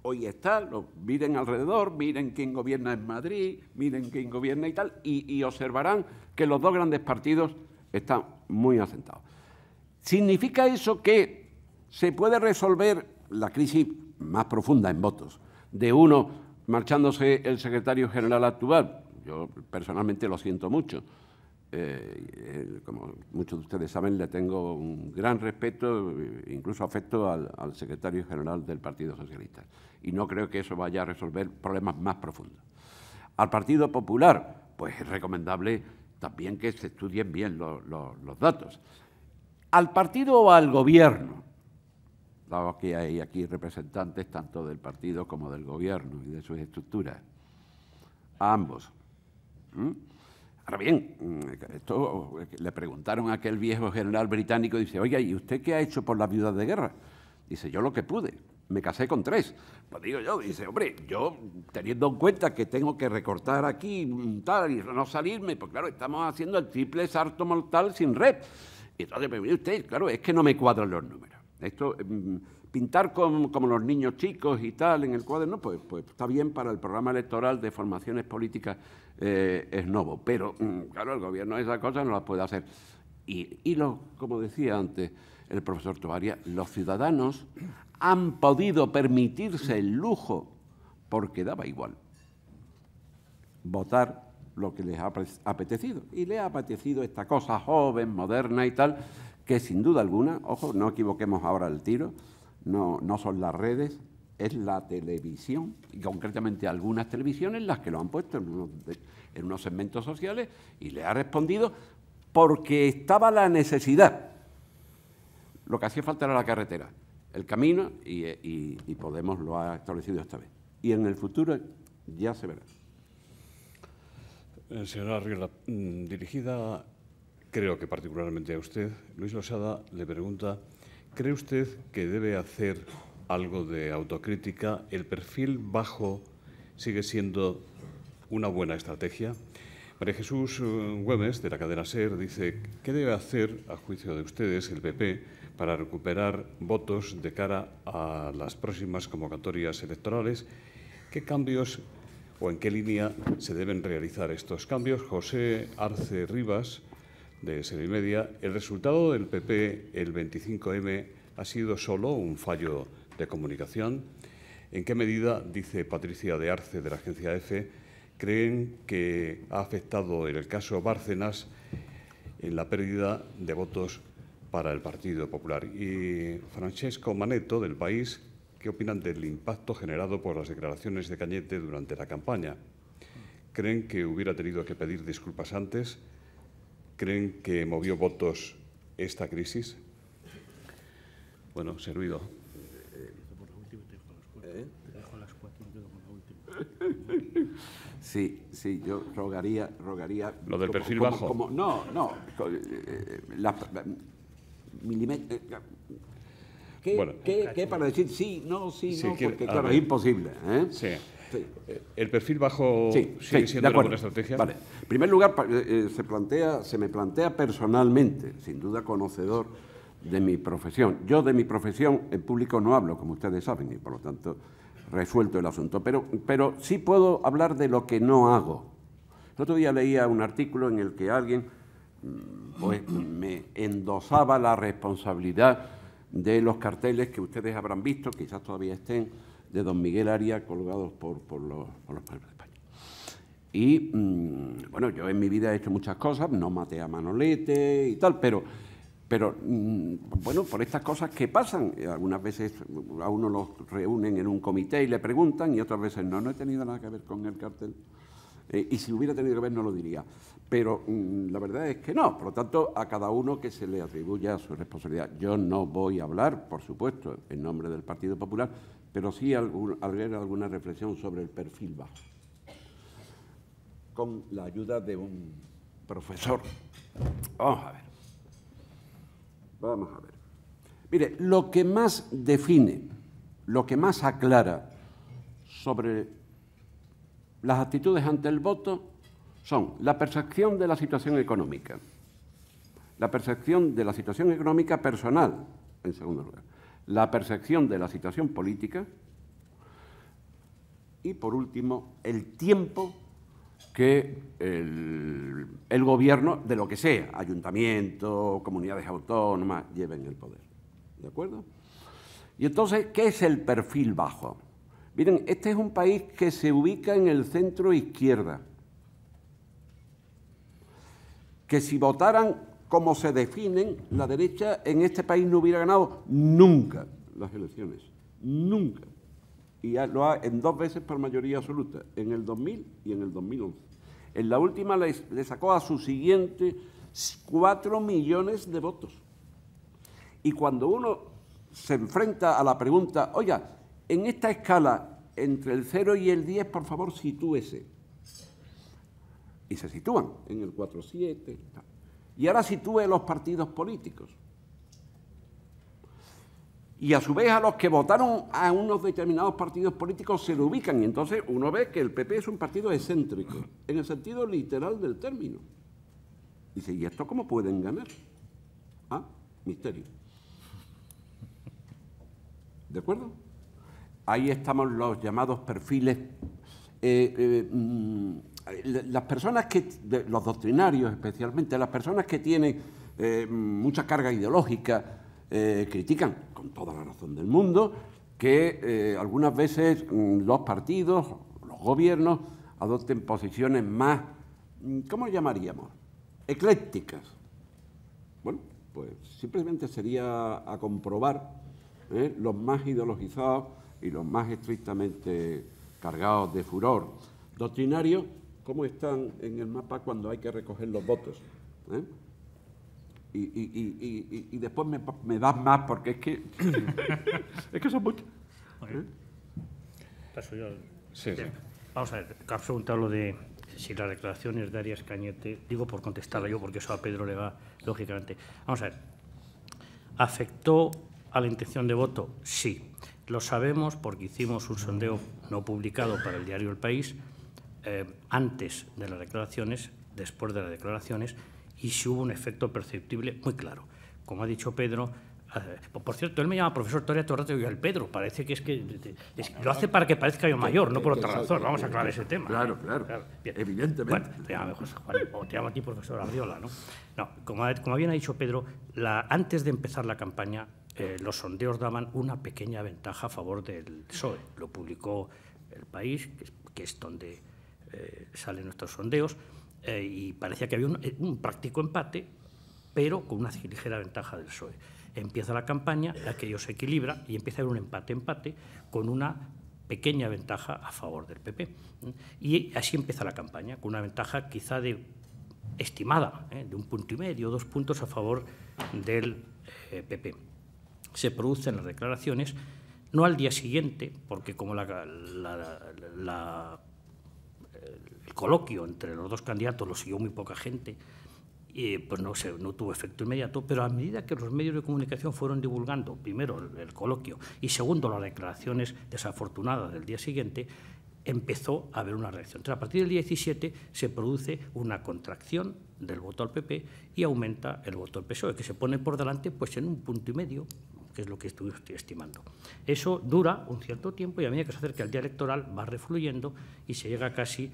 hoy está, miren alrededor, miren quién gobierna en Madrid, miren quién gobierna y tal, y observarán que los dos grandes partidos están muy asentados. ¿Significa eso que se puede resolver la crisis más profunda en votos de uno marchándose el secretario general actual? Yo personalmente lo siento mucho. Como muchos de ustedes saben, le tengo un gran respeto, incluso afecto al secretario general del Partido Socialista. Y no creo que eso vaya a resolver problemas más profundos. Al Partido Popular, pues es recomendable también que se estudien bien los datos. Al partido o al gobierno, dado que hay aquí representantes tanto del partido como del gobierno y de sus estructuras, a ambos. Ahora bien, esto le preguntaron a aquel viejo general británico, dice, oiga, ¿y usted qué ha hecho por las viudas de guerra? Dice, yo lo que pude, me casé con 3. Pues digo yo, dice, hombre, yo teniendo en cuenta que tengo que recortar aquí tal y no salirme, pues claro, estamos haciendo el triple salto mortal sin red. Y entonces me mire usted, claro, es que no me cuadran los números. Esto, pintar como los niños chicos y tal en el cuaderno, pues está bien para el programa electoral de formaciones políticas es nuevo, pero claro, el gobierno esas cosas no las puede hacer. Y como decía antes el profesor Tovaria, los ciudadanos han podido permitirse el lujo, porque daba igual, votar lo que les ha apetecido. Y les ha apetecido esta cosa joven, moderna y tal, que sin duda alguna, ojo, no equivoquemos ahora el tiro, no son las redes, es la televisión, y concretamente algunas televisiones las que lo han puesto en unos segmentos sociales y le ha respondido porque estaba la necesidad. Lo que hacía falta era la carretera, el camino, y Podemos lo ha establecido esta vez. Y en el futuro ya se verá. Señora Arriola, dirigida, creo que particularmente a usted, Luis Losada le pregunta, ¿cree usted que debe hacer algo de autocrítica? ¿El perfil bajo sigue siendo una buena estrategia? María Jesús Güemes, de la cadena SER, dice, ¿qué debe hacer, a juicio de ustedes, el PP, para recuperar votos de cara a las próximas convocatorias electorales? ¿Qué cambios o en qué línea se deben realizar estos cambios? José Arce Rivas, de Serimedia, el resultado del PP, el 25M, ha sido solo un fallo de comunicación. ¿En qué medida, dice Patricia de Arce, de la agencia EFE, creen que ha afectado en el caso Bárcenas en la pérdida de votos para el Partido Popular? Y Francesco Manetto, del País, ¿qué opinan del impacto generado por las declaraciones de Cañete durante la campaña? ¿Creen que hubiera tenido que pedir disculpas antes? ¿Creen que movió votos esta crisis? Bueno, servido. Sí, yo rogaría... ¿Lo del perfil bajo? No. ¿Qué para decir sí, no, porque claro, es imposible, ¿eh? Sí. ¿El perfil bajo sigue siendo una buena estrategia? Vale. En primer lugar, se me plantea personalmente, sin duda conocedor de mi profesión. Yo de mi profesión en público no hablo, como ustedes saben, y por lo tanto resuelto el asunto. Pero sí puedo hablar de lo que no hago. El otro día leía un artículo en el que alguien pues, me endosaba la responsabilidad de los carteles que ustedes habrán visto, quizás todavía estén, de don Miguel Arias colgados por los pueblos de España. Y, bueno, yo en mi vida he hecho muchas cosas, no maté a Manolete y tal, pero bueno, por estas cosas que pasan, algunas veces a uno los reúnen en un comité y le preguntan, y otras veces no he tenido nada que ver con el cartel, y si hubiera tenido que ver no lo diría, pero la verdad es que no, por lo tanto a cada uno que se le atribuya su responsabilidad. Yo no voy a hablar, por supuesto, en nombre del Partido Popular, pero sí alguna reflexión sobre el perfil bajo, con la ayuda de un profesor. Vamos a ver. Mire, lo que más define, lo que más aclara sobre las actitudes ante el voto son la percepción de la situación económica, la percepción de la situación económica personal, en segundo lugar, la percepción de la situación política y, por último, el tiempo que el gobierno, de lo que sea, ayuntamiento, comunidades autónomas, lleven el poder. ¿De acuerdo? Y entonces, ¿qué es el perfil bajo? Miren, este es un país que se ubica en el centro izquierda, que si votaran como se definen, la derecha en este país no hubiera ganado nunca las elecciones, nunca. Y lo ha en 2 veces por mayoría absoluta, en el 2000 y en el 2011. En la última le sacó a su siguiente 4 millones de votos. Y cuando uno se enfrenta a la pregunta, oiga, en esta escala, entre el 0 y el 10, por favor, sitúese. Y se sitúan en el 4-7. Y ahora sitúe los partidos políticos. Y a su vez a los que votaron a unos determinados partidos políticos se lo ubican. Y entonces uno ve que el PP es un partido excéntrico, en el sentido literal del término. Dice, ¿y esto cómo pueden ganar? Ah, misterio. ¿De acuerdo? Ahí estamos los llamados perfiles. Las personas los doctrinarios especialmente, las personas que tienen mucha carga ideológica, critican, con toda la razón del mundo, que algunas veces los partidos, los gobiernos, adopten posiciones más, ¿cómo llamaríamos?, eclécticas. Bueno, pues simplemente sería a comprobar los más ideologizados y los más estrictamente cargados de furor doctrinario, cómo están en el mapa cuando hay que recoger los votos. Y después me das más porque es que es que son muchos. Paso yo. Sí. Vamos a ver, has preguntado lo de si las declaraciones de Arias Cañete, digo por contestarla yo porque eso a Pedro le va lógicamente. Vamos a ver, ¿afectó a la intención de voto? Sí, lo sabemos porque hicimos un sondeo no publicado para el diario El País antes de las declaraciones, después de las declaraciones, y sí hubo un efecto perceptible muy claro. Como ha dicho Pedro, por cierto, él me llama profesor todavía todo el rato y yo, el Pedro, parece que es que lo hace para que parezca yo mayor, no por otra razón. Vamos a aclarar ese tema. Claro, bien. Evidentemente. Bueno, te llamo José Juan, o te llamo a ti profesor Arriola, ¿no? No, como bien ha dicho Pedro, antes de empezar la campaña, los sondeos daban una pequeña ventaja a favor del PSOE. Lo publicó El País, que es donde salen nuestros sondeos, y parecía que había un práctico empate, pero con una ligera ventaja del PSOE. Empieza la campaña, aquello se equilibra y empieza a haber un empate-empate con una pequeña ventaja a favor del PP. Y así empieza la campaña, con una ventaja quizá estimada, de 1,5 puntos, 2 puntos a favor del PP. Se producen las declaraciones, no al día siguiente, porque como el coloquio entre los dos candidatos lo siguió muy poca gente, pues no tuvo efecto inmediato, pero a medida que los medios de comunicación fueron divulgando, primero el coloquio y segundo las declaraciones desafortunadas del día siguiente, empezó a haber una reacción. Entonces, a partir del día 17 se produce una contracción del voto al PP y aumenta el voto al PSOE, que se pone por delante pues, en 1,5 puntos, que es lo que estoy estimando. Eso dura un cierto tiempo y a medida que se acerca el día electoral va refluyendo y se llega casi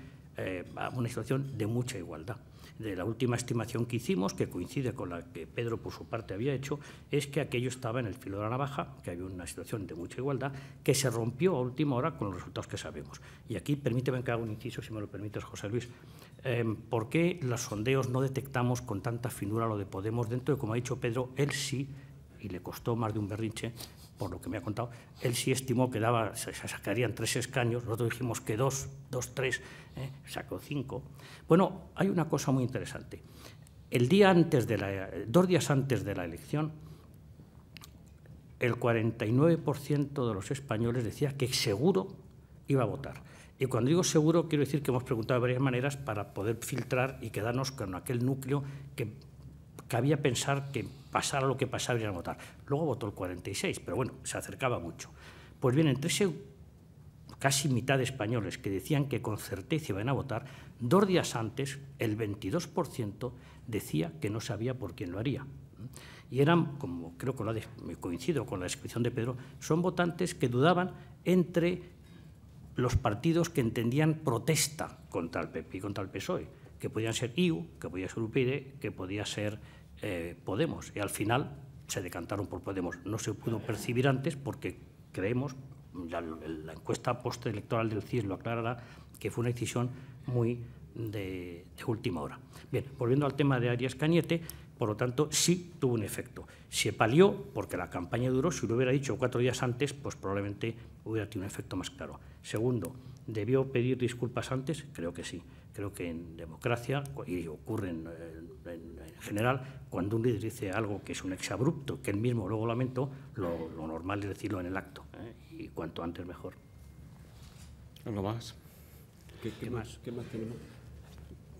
a una situación de mucha igualdad. De la última estimación que hicimos, que coincide con la que Pedro por su parte había hecho, es que aquello estaba en el filo de la navaja, que había una situación de mucha igualdad, que se rompió a última hora con los resultados que sabemos. Y aquí permíteme que haga un inciso, si me lo permites, José Luis. ¿Por qué los sondeos no detectamos con tanta finura lo de Podemos dentro de, como ha dicho Pedro, él sí, y le costó más de un berrinche, por lo que me ha contado, él sí estimó que se sacarían 3 escaños, nosotros dijimos que 2, 3, sacó 5. Bueno, hay una cosa muy interesante. 2 días antes de la elección, el 49% de los españoles decía que seguro iba a votar. Y cuando digo seguro, quiero decir que hemos preguntado de varias maneras para poder filtrar y quedarnos con aquel núcleo que cabía pensar que pasara lo que pasara iban a votar. Luego votó el 46%, pero bueno, se acercaba mucho. Pues bien, entre ese casi mitad de españoles que decían que con certeza iban a votar, 2 días antes el 22% decía que no sabía por quién lo haría. Y eran, como creo que coincido con la descripción de Pedro, son votantes que dudaban entre los partidos que entendían protesta contra el PP y contra el PSOE, que podían ser IU, que podía ser UPyD, que podía ser Podemos. Y al final se decantaron por Podemos. No se pudo percibir antes porque creemos, la encuesta postelectoral del CIS lo aclarará, que fue una decisión muy de última hora. Bien, volviendo al tema de Arias Cañete, por lo tanto, sí tuvo un efecto. Se palió porque la campaña duró. Si lo hubiera dicho 4 días antes, pues probablemente hubiera tenido un efecto más claro. Segundo, ¿debió pedir disculpas antes? Creo que sí. Creo que en democracia, y ocurre en general, cuando un líder dice algo que es un exabrupto, que él mismo luego lamentó, lo normal es decirlo en el acto, y cuanto antes mejor. ¿Algo más? ¿Qué más tenemos?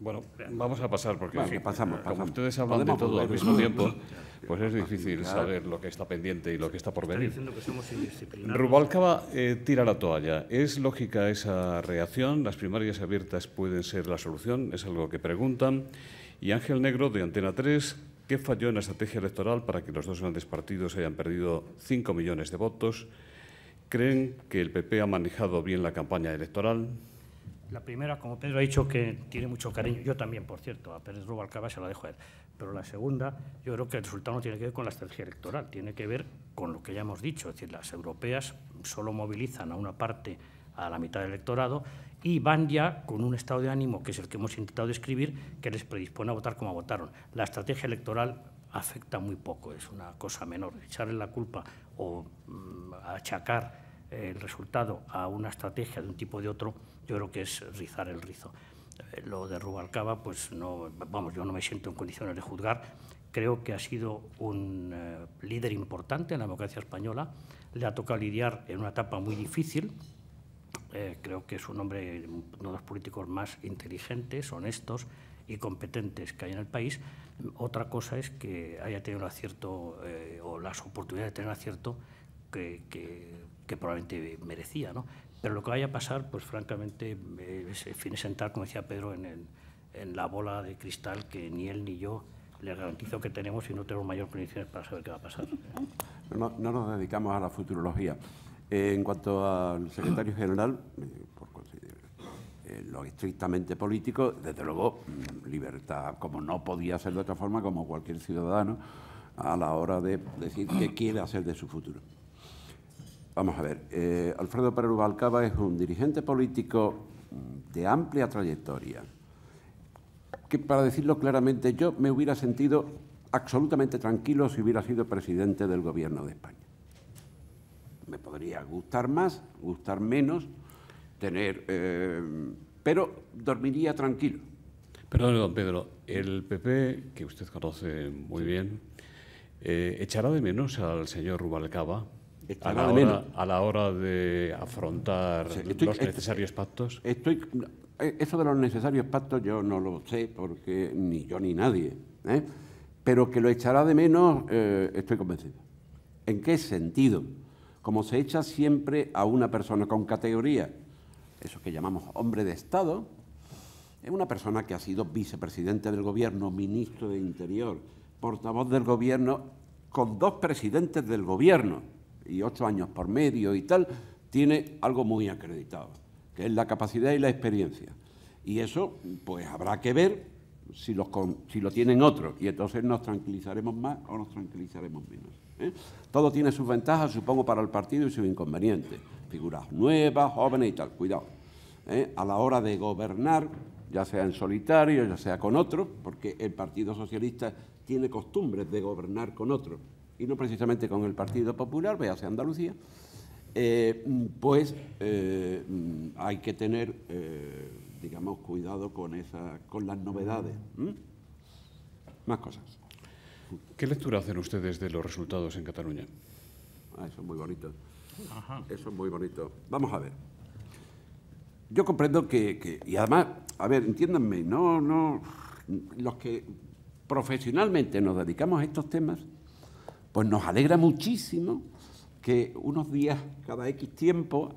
Bueno, vamos a pasar, porque bueno, pasamos. Como ustedes hablan de todo al mismo tiempo, pues es difícil saber lo que está pendiente y lo que está por venir. Diciendo que somos indisciplinados. Rubalcaba tira la toalla. ¿Es lógica esa reacción? ¿Las primarias abiertas pueden ser la solución? Es algo que preguntan. Y Ángel Negro, de Antena 3, ¿qué falló en la estrategia electoral para que los dos grandes partidos hayan perdido 5 millones de votos? ¿Creen que el PP ha manejado bien la campaña electoral? La primera, como Pedro ha dicho, que tiene mucho cariño, yo también, por cierto, a Pérez Rubalcaba se la dejo a él, pero la segunda, yo creo que el resultado no tiene que ver con la estrategia electoral, tiene que ver con lo que ya hemos dicho, es decir, las europeas solo movilizan a una parte, a la mitad del electorado, y van ya con un estado de ánimo, que es el que hemos intentado describir, que les predispone a votar como votaron. La estrategia electoral afecta muy poco, es una cosa menor. Echarle la culpa o achacar el resultado a una estrategia de un tipo o de otro, yo creo que es rizar el rizo. Lo de Rubalcaba, pues no, vamos, yo no me siento en condiciones de juzgar. Creo que ha sido un líder importante en la democracia española. Le ha tocado lidiar en una etapa muy difícil. Creo que es un hombre, uno de los políticos más inteligentes, honestos y competentes que hay en el país. Otra cosa es que haya tenido el acierto o las oportunidades de tener acierto que probablemente merecía, ¿no? Pero lo que vaya a pasar, pues francamente, es fin de sentar, como decía Pedro, en la bola de cristal que ni él ni yo le garantizo que tenemos y no tenemos mayor condiciones para saber qué va a pasar. No nos dedicamos a la futurología. En cuanto al secretario general, lo estrictamente político, desde luego, libertad, como no podía ser de otra forma, como cualquier ciudadano, a la hora de decir qué quiere hacer de su futuro. Vamos a ver, Alfredo Pérez Rubalcaba es un dirigente político de amplia trayectoria, que, para decirlo claramente, yo me hubiera sentido absolutamente tranquilo si hubiera sido presidente del Gobierno de España. Me podría gustar más, gustar menos, pero dormiría tranquilo. Perdón, don Pedro, el PP, que usted conoce muy bien, ¿echará de menos al señor Rubalcaba a la hora de afrontar los necesarios pactos? Eso de los necesarios pactos yo no lo sé, porque ni yo ni nadie, pero que lo echará de menos, estoy convencido. ¿En qué sentido? Como se echa siempre a una persona con categoría, eso que llamamos hombre de Estado, es una persona que ha sido vicepresidente del Gobierno, ministro de Interior, portavoz del Gobierno, con 2 presidentes del Gobierno y 8 años por medio y tal, tiene algo muy acreditado, que es la capacidad y la experiencia. Y eso, pues habrá que ver si lo tienen otros, y entonces nos tranquilizaremos más o nos tranquilizaremos menos. Todo tiene sus ventajas, supongo, para el partido y sus inconvenientes. Figuras nuevas, jóvenes y tal, cuidado. A la hora de gobernar, ya sea en solitario, ya sea con otros, porque el Partido Socialista tiene costumbres de gobernar con otros, y no precisamente con el Partido Popular, véase Andalucía, hay que tener, digamos, cuidado con las novedades. Más cosas. ¿Qué lectura hacen ustedes de los resultados en Cataluña? Eso es muy bonito. Ajá. Eso es muy bonito. Vamos a ver. Yo comprendo y además, a ver, entiéndanme, los que profesionalmente nos dedicamos a estos temas, pues nos alegra muchísimo que unos días, cada X tiempo,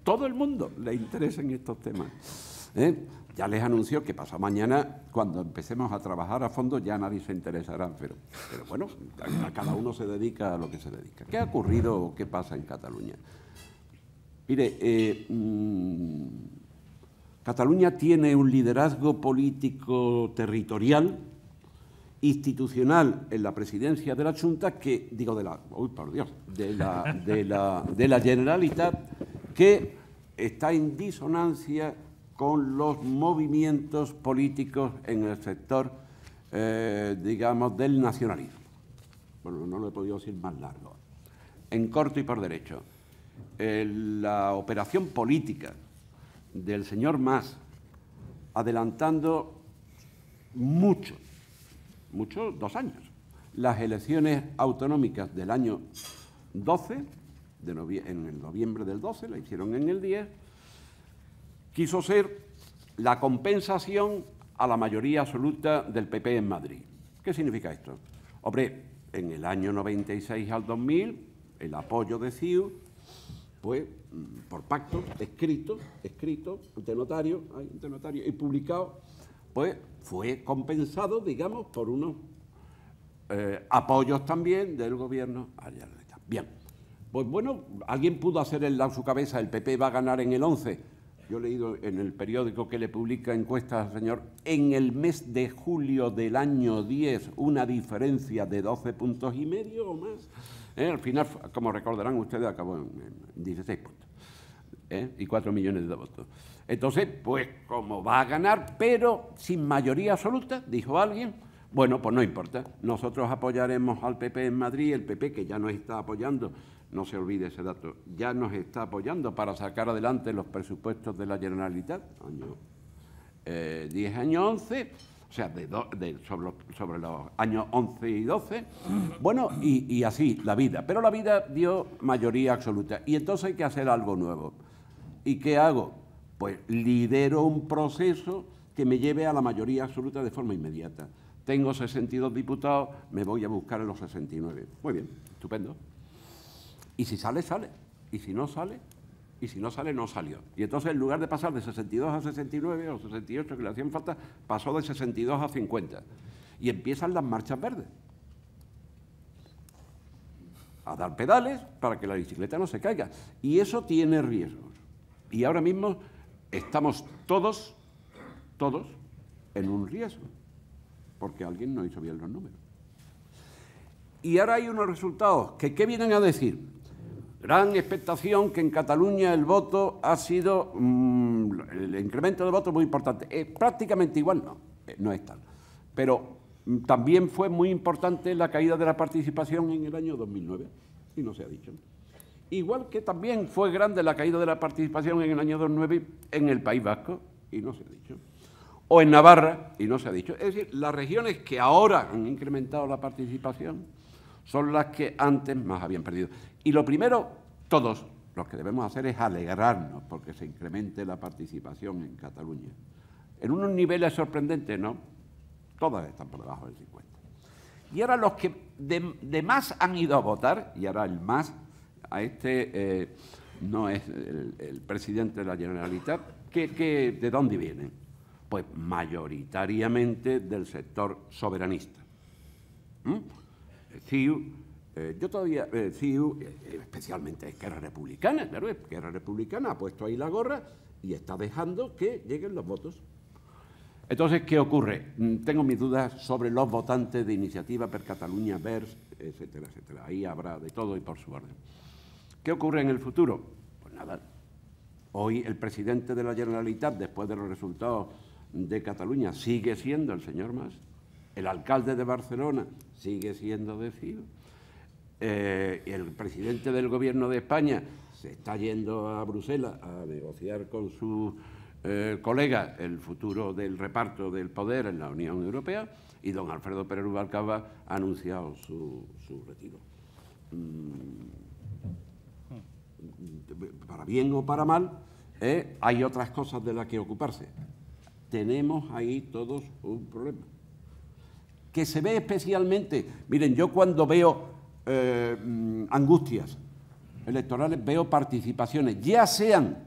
todo el mundo le interesen estos temas. Ya les anuncio que pasado mañana, cuando empecemos a trabajar a fondo, ya nadie se interesará, pero bueno, a cada uno se dedica a lo que se dedica. ¿Qué ha ocurrido o qué pasa en Cataluña? Mire, Cataluña tiene un liderazgo político territorial, institucional en la presidencia de la Junta, de la Generalitat, que está en disonancia con los movimientos políticos en el sector, digamos, del nacionalismo. Bueno, no lo he podido decir más largo. En corto y por derecho, la operación política del señor Mas, adelantando mucho, 2 años, las elecciones autonómicas del año 12, en el noviembre del 12, la hicieron en el 10, quiso ser la compensación a la mayoría absoluta del PP en Madrid. ¿Qué significa esto? Hombre, en el año 96 al 2000, el apoyo de CiU, pues, por pacto, escrito ante notario y publicado, pues fue compensado, digamos, por unos apoyos también del gobierno. Bien, pues bueno, alguien pudo hacer en su cabeza, el PP va a ganar en el 11. Yo he leído en el periódico que le publica encuestas al señor, en el mes de julio del año 10, una diferencia de 12,5 puntos o más. Al final, como recordarán ustedes, acabó en 16 puntos y 4 millones de votos. Entonces, pues como va a ganar, pero sin mayoría absoluta, dijo alguien, bueno, pues no importa, nosotros apoyaremos al PP en Madrid, el PP que ya nos está apoyando, no se olvide ese dato, ya nos está apoyando para sacar adelante los presupuestos de la Generalitat, año 10, año 11, o sea, sobre los años 11 y 12, bueno, y así la vida. Pero la vida dio mayoría absoluta y entonces hay que hacer algo nuevo. ¿Y qué hago? Pues lidero un proceso que me lleve a la mayoría absoluta de forma inmediata. Tengo 62 diputados, me voy a buscar en los 69. Muy bien, estupendo. Y si sale, sale. Y si no sale, no salió. Y entonces, en lugar de pasar de 62 a 69 o 68 que le hacían falta, pasó de 62 a 50. Y empiezan las marchas verdes. A dar pedales para que la bicicleta no se caiga. Y eso tiene riesgos. Y ahora mismo estamos todos en un riesgo, porque alguien no hizo bien los números. Y ahora hay unos resultados que, ¿qué vienen a decir? Gran expectación que en Cataluña el voto ha sido, el incremento de votos muy importante. Prácticamente igual no es tal. Pero También fue muy importante la caída de la participación en el año 2009, y no se ha dicho. Igual que también fue grande la caída de la participación en el año 2009 en el País Vasco, y no se ha dicho. O en Navarra, y no se ha dicho. Es decir, las regiones que ahora han incrementado la participación son las que antes más habían perdido. Y lo primero, todos lo que debemos hacer es alegrarnos porque se incremente la participación en Cataluña. En unos niveles sorprendentes, ¿no? Todas están por debajo del 50. Y ahora los que de más han ido a votar, y ahora el más, a no es el presidente de la Generalitat, ¿de dónde vienen? Pues mayoritariamente del sector soberanista. CiU, yo todavía, CiU, especialmente Esquerra Republicana, claro, Esquerra Republicana ha puesto ahí la gorra y está dejando que lleguen los votos. Entonces, ¿qué ocurre? Tengo mis dudas sobre los votantes de Iniciativa per Catalunya Verds, etcétera, etcétera. Ahí habrá de todo y por su orden. ¿Qué ocurre en el futuro? Pues nada. Hoy el presidente de la Generalitat, después de los resultados de Cataluña, sigue siendo el señor Mas. El alcalde de Barcelona sigue siendo de CiU. El presidente del Gobierno de España se está yendo a Bruselas a negociar con sus colegas el futuro del reparto del poder en la Unión Europea, y don Alfredo Pérez Rubalcaba ha anunciado su retiro. Para bien o para mal, hay otras cosas de las que ocuparse. Tenemos ahí todos un problema. Que se ve especialmente, miren, yo cuando veo angustias electorales, veo participaciones, ya sean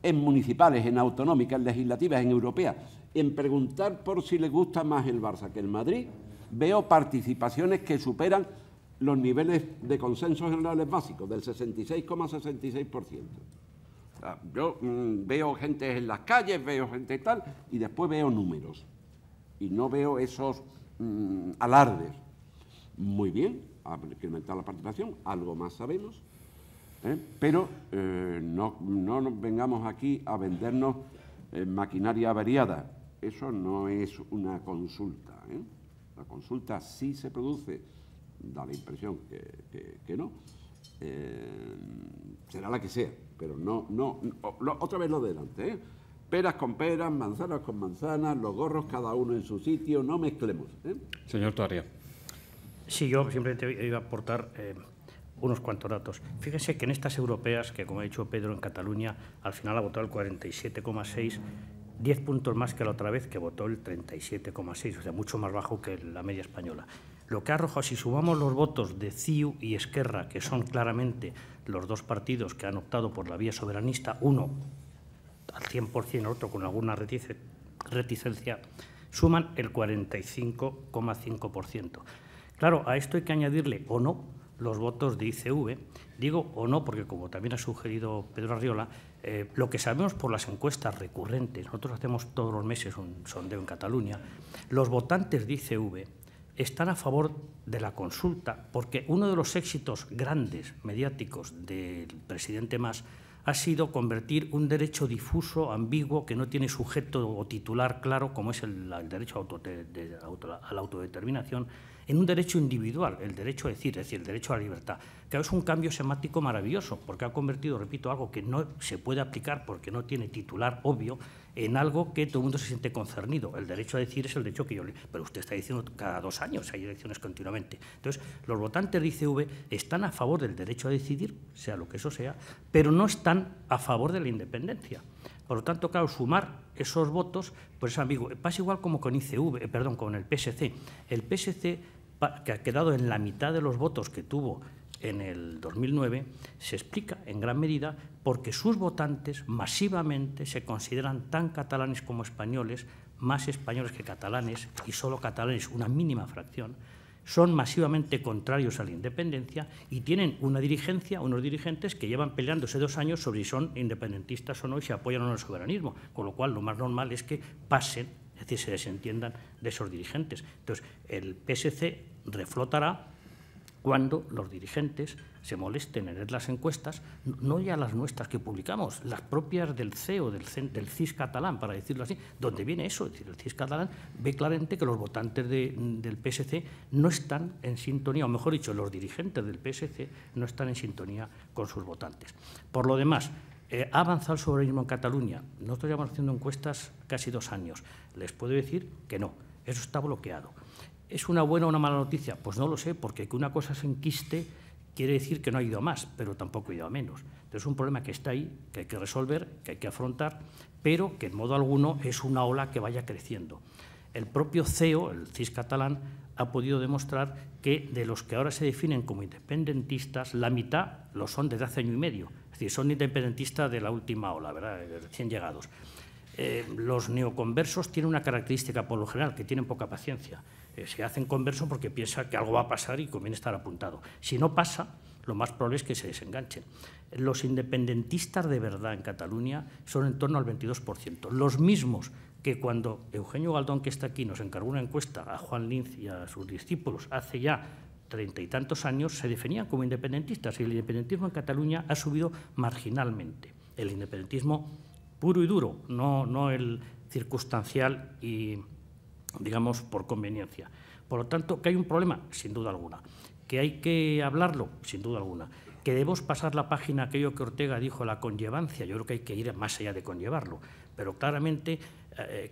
en municipales, en autonómicas, en legislativas, en europeas, en preguntar por si les gusta más el Barça que el Madrid, veo participaciones que superan los niveles de consensos generales básicos, del 66,66%. O sea, yo veo gente en las calles, veo gente tal, y después veo números. Y no veo esos alardes. Muy bien, ha incrementado la participación, algo más sabemos, pero no nos vengamos aquí a vendernos maquinaria averiada. Eso no es una consulta. La consulta sí se produce, da la impresión que no, será la que sea, pero otra vez lo de delante, peras con peras, manzanas con manzanas, los gorros cada uno en su sitio, no mezclemos. Señor Tarea. Sí, yo simplemente iba a aportar unos cuantos datos. Fíjense que en estas europeas, que como ha dicho Pedro, en Cataluña, al final ha votado el 47,6%, 10 puntos más que la otra vez, que votó el 37,6%, o sea, mucho más bajo que la media española. Lo que ha arrojado, si sumamos los votos de CiU y Esquerra, que son claramente los dos partidos que han optado por la vía soberanista, uno al 100%, el otro con alguna reticencia, suman el 45,5%. Claro, a esto hay que añadirle o no los votos de ICV. Digo o no porque, como también ha sugerido Pedro Arriola, lo que sabemos por las encuestas recurrentes, nosotros hacemos todos los meses un sondeo en Cataluña, los votantes de ICV están a favor de la consulta porque uno de los éxitos grandes mediáticos del presidente Mas ha sido convertir un derecho difuso, ambiguo, que no tiene sujeto o titular claro, como es el derecho a la autodeterminación, en un derecho individual, el derecho a decir, es decir, el derecho a la libertad. Claro, es un cambio semántico maravilloso, porque ha convertido, repito, algo que no se puede aplicar porque no tiene titular obvio, en algo que todo el mundo se siente concernido. El derecho a decir es el derecho que yo le... Pero usted está diciendo cada 2 años, hay elecciones continuamente. Entonces, los votantes de ICV están a favor del derecho a decidir, sea lo que eso sea, pero no están a favor de la independencia. Por lo tanto, claro, sumar esos votos, pues es ambiguo. Pasa igual como con con el PSC. El PSC, que ha quedado en la mitad de los votos que tuvo en el 2009, se explica en gran medida porque sus votantes masivamente se consideran tan catalanes como españoles, más españoles que catalanes, y solo catalanes una mínima fracción, son masivamente contrarios a la independencia y tienen unos dirigentes que llevan peleándose 2 años sobre si son independentistas o no y si apoyan o no el soberanismo, con lo cual lo más normal es que pasen, es decir, se desentiendan de esos dirigentes. Entonces, el PSC reflotará cuando los dirigentes se molesten en leer las encuestas, no ya las nuestras que publicamos, las propias del CEO, del CIS catalán, para decirlo así, donde viene eso, es decir, el CIS catalán ve claramente que los votantes del PSC no están en sintonía, o mejor dicho, los dirigentes del PSC no están en sintonía con sus votantes. Por lo demás, ¿ha avanzado el soberanismo en Cataluña? Nosotros llevamos haciendo encuestas casi 2 años. Les puedo decir que no, eso está bloqueado. ¿Es una buena o una mala noticia? Pues no lo sé, porque que una cosa se enquiste quiere decir que no ha ido a más, pero tampoco ha ido a menos. Entonces es un problema que está ahí, que hay que resolver, que hay que afrontar, pero que en modo alguno es una ola que vaya creciendo. El propio CEO, el CIS catalán, ha podido demostrar que de los que ahora se definen como independentistas, la mitad lo son desde hace año y medio. Es decir, son independentistas de la última ola, ¿verdad?, de recién llegados. Los neoconversos tienen una característica por lo general, que tienen poca paciencia. Se hacen conversos porque piensan que algo va a pasar y conviene estar apuntado. Si no pasa, lo más probable es que se desenganchen. Los independentistas de verdad en Cataluña son en torno al 22%. Los mismos que cuando Eugenio Galdón, que está aquí, nos encargó una encuesta a Juan Linz y a sus discípulos hace ya 30 y tantos años, se definían como independentistas, y el independentismo en Cataluña ha subido marginalmente. El independentismo puro y duro, no el circunstancial y, digamos, por conveniencia. Por lo tanto, ¿que hay un problema? Sin duda alguna. ¿Que hay que hablarlo? Sin duda alguna. ¿Que debemos pasar la página aquello que Ortega dijo, la conllevancia? Yo creo que hay que ir más allá de conllevarlo. Pero claramente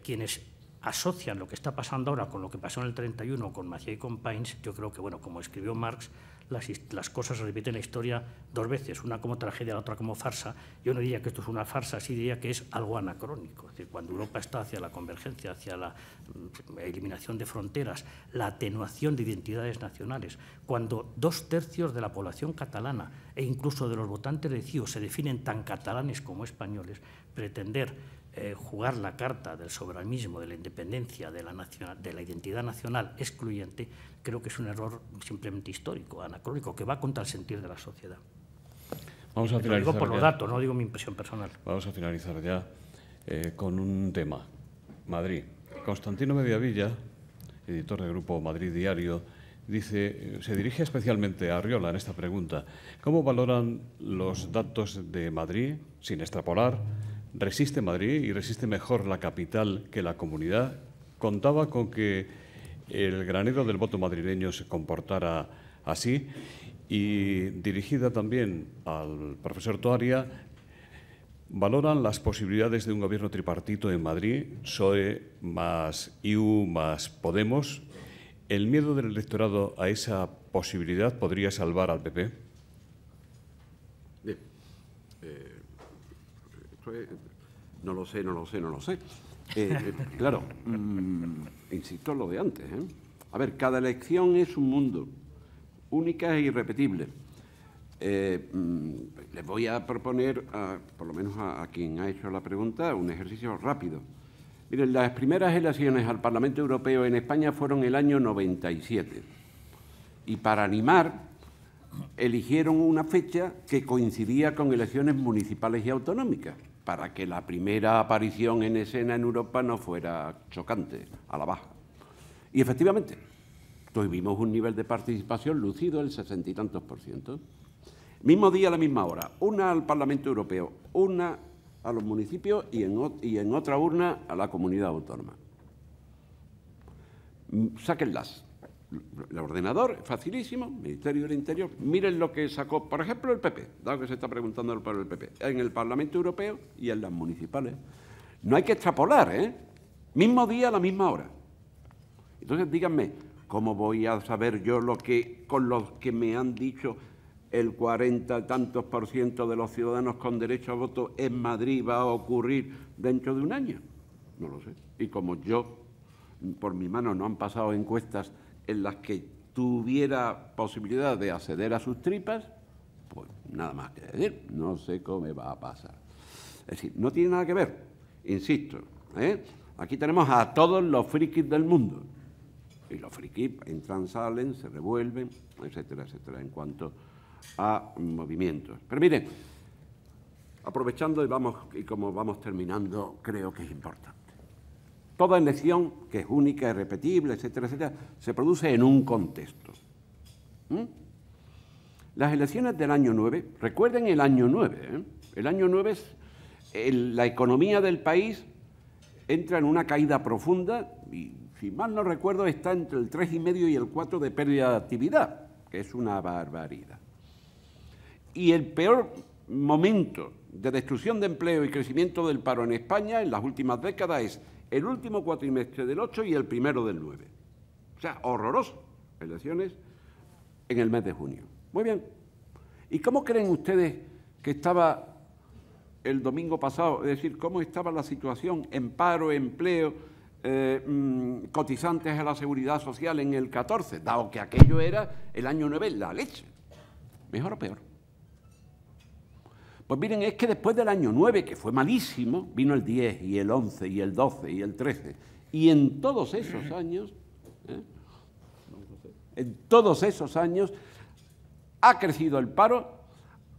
quienes asocian lo que está pasando ahora con lo que pasó en el 31 con Macià y con Pains, yo creo que, bueno, como escribió Marx, las cosas se repiten la historia 2 veces, una como tragedia, la otra como farsa. Yo no diría que esto es una farsa, sí diría que es algo anacrónico. Es decir, cuando Europa está hacia la convergencia, hacia la eliminación de fronteras, la atenuación de identidades nacionales, cuando 2/3 de la población catalana e incluso de los votantes de CiU se definen tan catalanes como españoles, pretender jugar la carta del soberanismo, de la independencia, de la identidad nacional excluyente, creo que es un error simplemente histórico, anacrónico, que va contra el sentir de la sociedad. Vamos a finalizar. Lo digo por los datos, no digo mi impresión personal. Vamos a finalizar ya con un tema. Madrid. Constantino Mediavilla, editor del Grupo Madrid Diario, dice, se dirige especialmente a Arriola en esta pregunta. ¿Cómo valoran los datos de Madrid, sin extrapolar? ¿Resiste Madrid y resiste mejor la capital que la comunidad? Contaba con que el granero del voto madrileño se comportara así, y dirigida también al profesor Toaria, ¿valoran las posibilidades de un gobierno tripartito en Madrid, PSOE más IU más Podemos? ¿El miedo del electorado a esa posibilidad podría salvar al PP? Bien. No lo sé. Claro, insisto en lo de antes. A ver, cada elección es un mundo, única e irrepetible. Les voy a proponer, por lo menos a quien ha hecho la pregunta, un ejercicio rápido. Miren, las primeras elecciones al Parlamento Europeo en España fueron el año 97. Y para animar, eligieron una fecha que coincidía con elecciones municipales y autonómicas, para que la primera aparición en escena en Europa no fuera chocante, a la baja. Y efectivamente, tuvimos un nivel de participación lucido del 60 y tantos %. Mismo día, a la misma hora, una al Parlamento Europeo, una a los municipios y en otra urna a la comunidad autónoma. Sáquenlas. El ordenador, facilísimo, Ministerio del Interior. Miren lo que sacó, por ejemplo, el PP, dado que se está preguntando por el PP, en el Parlamento Europeo y en las municipales. No hay que extrapolar, ¿eh? Mismo día, a la misma hora. Entonces, díganme, ¿cómo voy a saber yo con los que me han dicho el 40 y tantos % de los ciudadanos con derecho a voto en Madrid va a ocurrir dentro de un año? No lo sé. Y como yo, por mi mano, no han pasado encuestas en las que tuviera posibilidad de acceder a sus tripas, pues nada más que decir, no sé cómo me va a pasar. Es decir, no tiene nada que ver, insisto, aquí tenemos a todos los frikis del mundo, y los frikis entran, salen, se revuelven, etcétera, etcétera, en cuanto a movimientos. Pero miren, aprovechando y como vamos terminando, creo que es importante. Toda elección, que es única, irrepetible, etcétera, etcétera, se produce en un contexto. Las elecciones del año 9, recuerden el año 9, ¿eh? El año 9 es la economía del país entra en una caída profunda y, si mal no recuerdo, está entre el 3,5 y el 4 de pérdida de actividad, que es una barbaridad. Y el peor momento de destrucción de empleo y crecimiento del paro en España en las últimas décadas es el último cuatrimestre del 8 y el primero del 9. O sea, horroroso. Elecciones en el mes de junio. Muy bien. ¿Y cómo creen ustedes que estaba el domingo pasado? Es decir, ¿cómo estaba la situación en paro, empleo, cotizantes a la Seguridad Social en el 14? Dado que aquello era el año 9, la leche. ¿Mejor o peor? Pues miren, es que después del año 9, que fue malísimo, vino el 10 y el 11 y el 12 y el 13. Y en todos esos años, ha crecido el paro,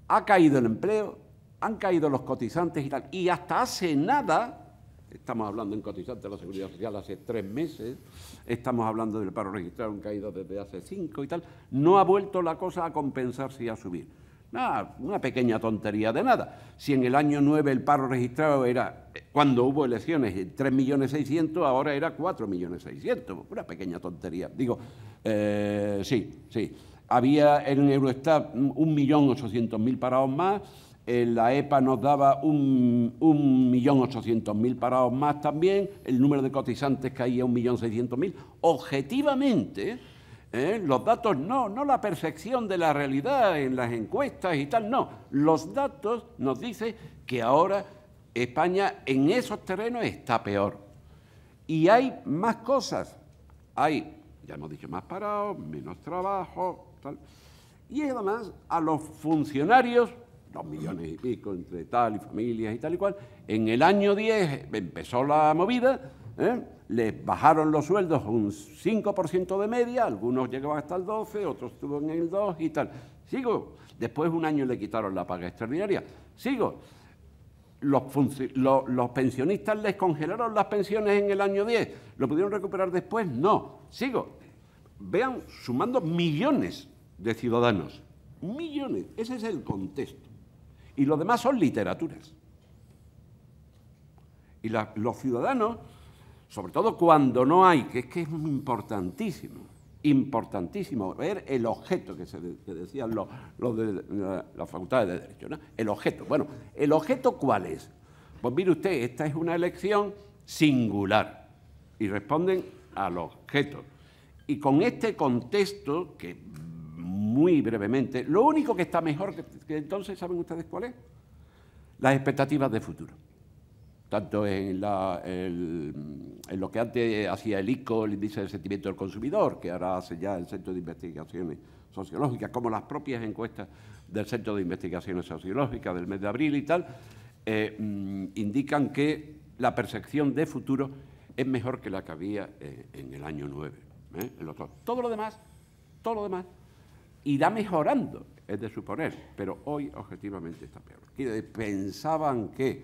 ha caído el empleo, han caído los cotizantes y tal. Y hasta hace nada, estamos hablando en cotizantes de la Seguridad Social hace 3 meses, estamos hablando del paro registrado, han caído desde hace 5 y tal, no ha vuelto la cosa a compensarse y a subir. Nada, una pequeña tontería de nada. Si en el año 9 el paro registrado era, cuando hubo elecciones, 3.600.000, ahora era 4.600.000. Una pequeña tontería. Digo, sí. Había en Eurostat 1.800.000 parados más, en la EPA nos daba 1.800.000 parados más también, el número de cotizantes caía a 1.600.000. Objetivamente, los datos no la percepción de la realidad en las encuestas y tal, no. Los datos nos dicen que ahora España en esos terrenos está peor. Y hay más cosas. Hay, ya hemos dicho, más parados, menos trabajo, tal. Y además a los funcionarios, 2 millones y pico entre tal y familias y tal y cual, en el año 10 empezó la movida, les bajaron los sueldos un 5% de media, algunos llegaban hasta el 12, otros estuvo en el 2 y tal. Sigo, después un año le quitaron la paga extraordinaria. Sigo, los pensionistas les congelaron las pensiones en el año 10, ¿lo pudieron recuperar después? No. Sigo, vean, sumando millones de ciudadanos, millones, ese es el contexto. Y lo demás son literaturas. Y los ciudadanos, sobre todo cuando no hay, que es importantísimo ver el objeto que decían los de la Facultad de Derecho, ¿no? El objeto. Bueno, ¿el objeto cuál es? Pues mire usted, esta es una elección singular y responden al objeto. Y con este contexto, que muy brevemente, lo único que está mejor que entonces, ¿saben ustedes cuál es? Las expectativas de futuro. Tanto en lo que antes hacía el ICO, el Índice de Sentimiento del Consumidor, que ahora hace ya el Centro de Investigaciones Sociológicas, como las propias encuestas del Centro de Investigaciones Sociológicas del mes de abril y tal, indican que la percepción de futuro es mejor que la que había en el año 9. Todo lo demás, irá mejorando, es de suponer, pero hoy objetivamente está peor. Pensaban que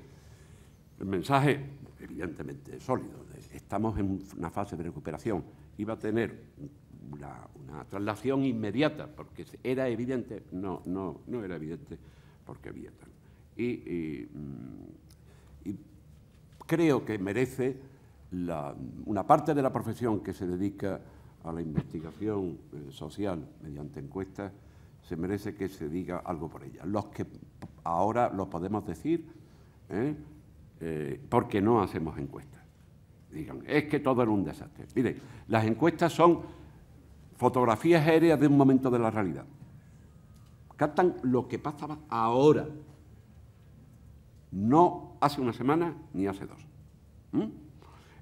el mensaje, evidentemente sólido, estamos en una fase de recuperación, iba a tener una traslación inmediata, porque era evidente, no era evidente, porque había tal. Y creo que merece una parte de la profesión que se dedica a la investigación social mediante encuestas, se merece que se diga algo por ella. Los que ahora lo podemos decir, porque no hacemos encuestas. Digan, es que todo era un desastre. Miren, las encuestas son fotografías aéreas de un momento de la realidad. Captan lo que pasaba ahora, no hace una semana ni hace 2.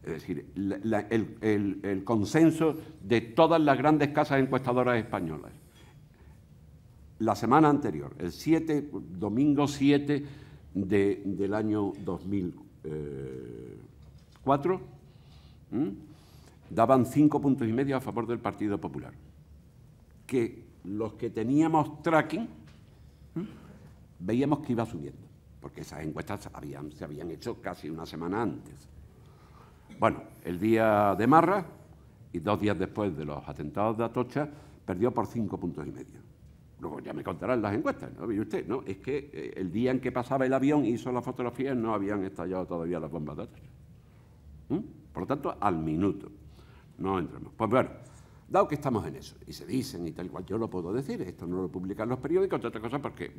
Es decir, el consenso de todas las grandes casas encuestadoras españolas. La semana anterior, domingo 7 del año 2004, daban 5,5 puntos a favor del Partido Popular. Que los que teníamos tracking veíamos que iba subiendo, porque esas encuestas se habían hecho casi una semana antes. Bueno, el día de Marra, y 2 días después de los atentados de Atocha, perdió por 5,5 puntos. Luego ya me contarán las encuestas, ¿no? ¿Ve usted? No, es que el día en que pasaba el avión hizo la fotografía no habían estallado todavía las bombas de atrás. Por lo tanto, al minuto. No entremos. Pues bueno, dado que estamos en eso, y se dicen y tal cual, yo lo puedo decir, esto no lo publican los periódicos, entre otras cosas porque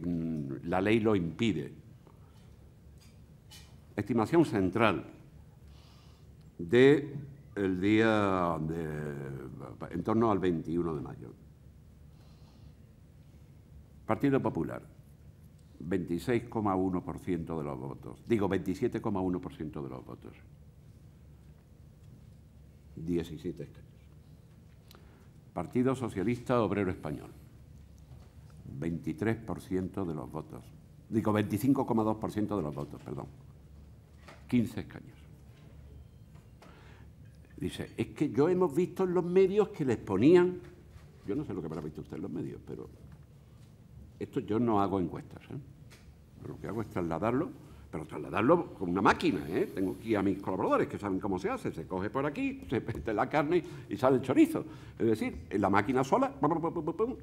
la ley lo impide. Estimación central del día en torno al 21 de mayo. Partido Popular, 26,1% de los votos. Digo, 27,1% de los votos. 17 escaños. Partido Socialista Obrero Español, 23% de los votos. Digo, 25,2% de los votos, perdón. 15 escaños. Dice, es que yo hemos visto en los medios que les ponían... Yo no sé lo que habrá visto usted en los medios, pero... Esto yo no hago encuestas, ¿eh? Lo que hago es trasladarlo, pero trasladarlo con una máquina, ¿eh? Tengo aquí a mis colaboradores que saben cómo se hace. Se coge por aquí, se mete la carne y sale el chorizo. Es decir, la máquina sola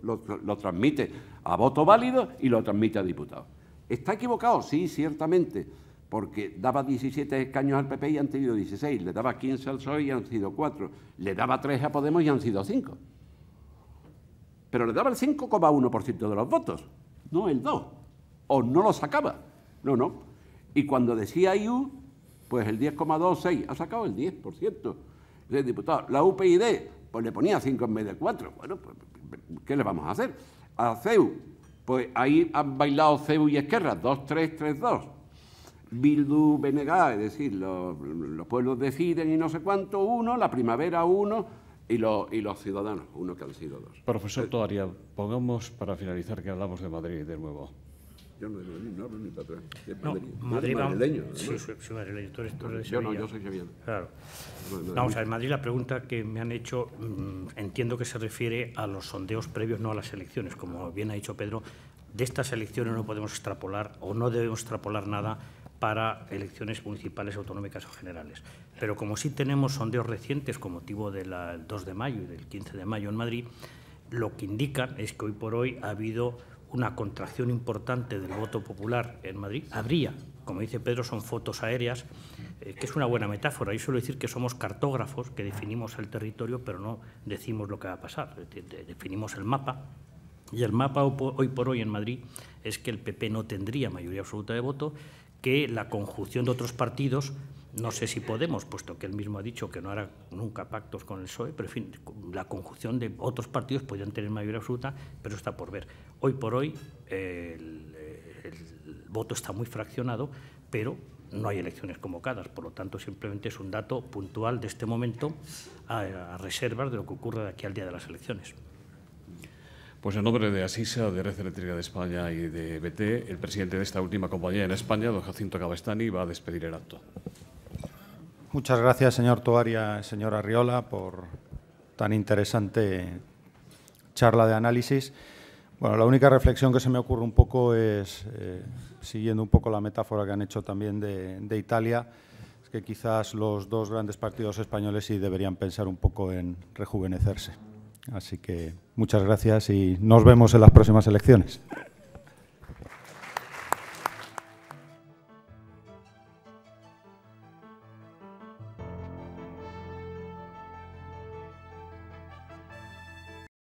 lo transmite a voto válido y lo transmite a diputados. ¿Está equivocado? Sí, ciertamente, porque daba 17 escaños al PP y han tenido 16. Le daba 15 al PSOE y han sido 4. Le daba 3 a Podemos y han sido 5. Pero le daba el 5,1% de los votos, no el 2%, o no lo sacaba, no. Y cuando decía IU, pues el 10,26, ha sacado el 10% de diputados. La UPyD, pues le ponía 5 en vez de 4. Bueno, pues, ¿qué le vamos a hacer? A CEU, pues ahí han bailado CEU y Esquerra, 2-3, 3-2. Bildu, BNG, es decir, los pueblos deciden y no sé cuánto, 1, la primavera 1... Y los ciudadanos, uno que han sido 2. Profesor Toaria, pongamos para finalizar que hablamos de Madrid de nuevo. Yo no hablo ni para atrás. No, Madrid va... madrileño. Sí, soy madrileño. Tú eres de Sevilla. No, yo soy sevillano. Claro. Vamos a ver, Madrid, la pregunta que me han hecho, entiendo que se refiere a los sondeos previos, no a las elecciones. Como bien ha dicho Pedro, de estas elecciones no podemos extrapolar o no debemos extrapolar nada para elecciones municipales, autonómicas o generales. Pero como sí tenemos sondeos recientes con motivo del 2 de mayo y del 15 de mayo en Madrid, lo que indican es que hoy por hoy ha habido una contracción importante del voto popular en Madrid. Habría, como dice Pedro, son fotos aéreas, que es una buena metáfora. Yo suelo decir que somos cartógrafos, que definimos el territorio, pero no decimos lo que va a pasar. Definimos el mapa. Y el mapa hoy por hoy en Madrid es que el PP no tendría mayoría absoluta de voto, que la conjunción de otros partidos, no sé si Podemos, puesto que él mismo ha dicho que no hará nunca pactos con el PSOE, pero en fin, la conjunción de otros partidos podrían tener mayoría absoluta, pero está por ver. Hoy por hoy el voto está muy fraccionado, pero no hay elecciones convocadas, por lo tanto simplemente es un dato puntual de este momento a reservas de lo que ocurre de aquí al día de las elecciones. Pues en nombre de Asisa, de Red Eléctrica de España y de BT, el presidente de esta última compañía en España, don Jacinto Cabestany, va a despedir el acto. Muchas gracias, señor Toaria, señor Arriola, por tan interesante charla de análisis. Bueno, la única reflexión que se me ocurre un poco es, siguiendo un poco la metáfora que han hecho también de Italia, es que quizás los dos grandes partidos españoles sí deberían pensar un poco en rejuvenecerse. Así que muchas gracias y nos vemos en las próximas elecciones.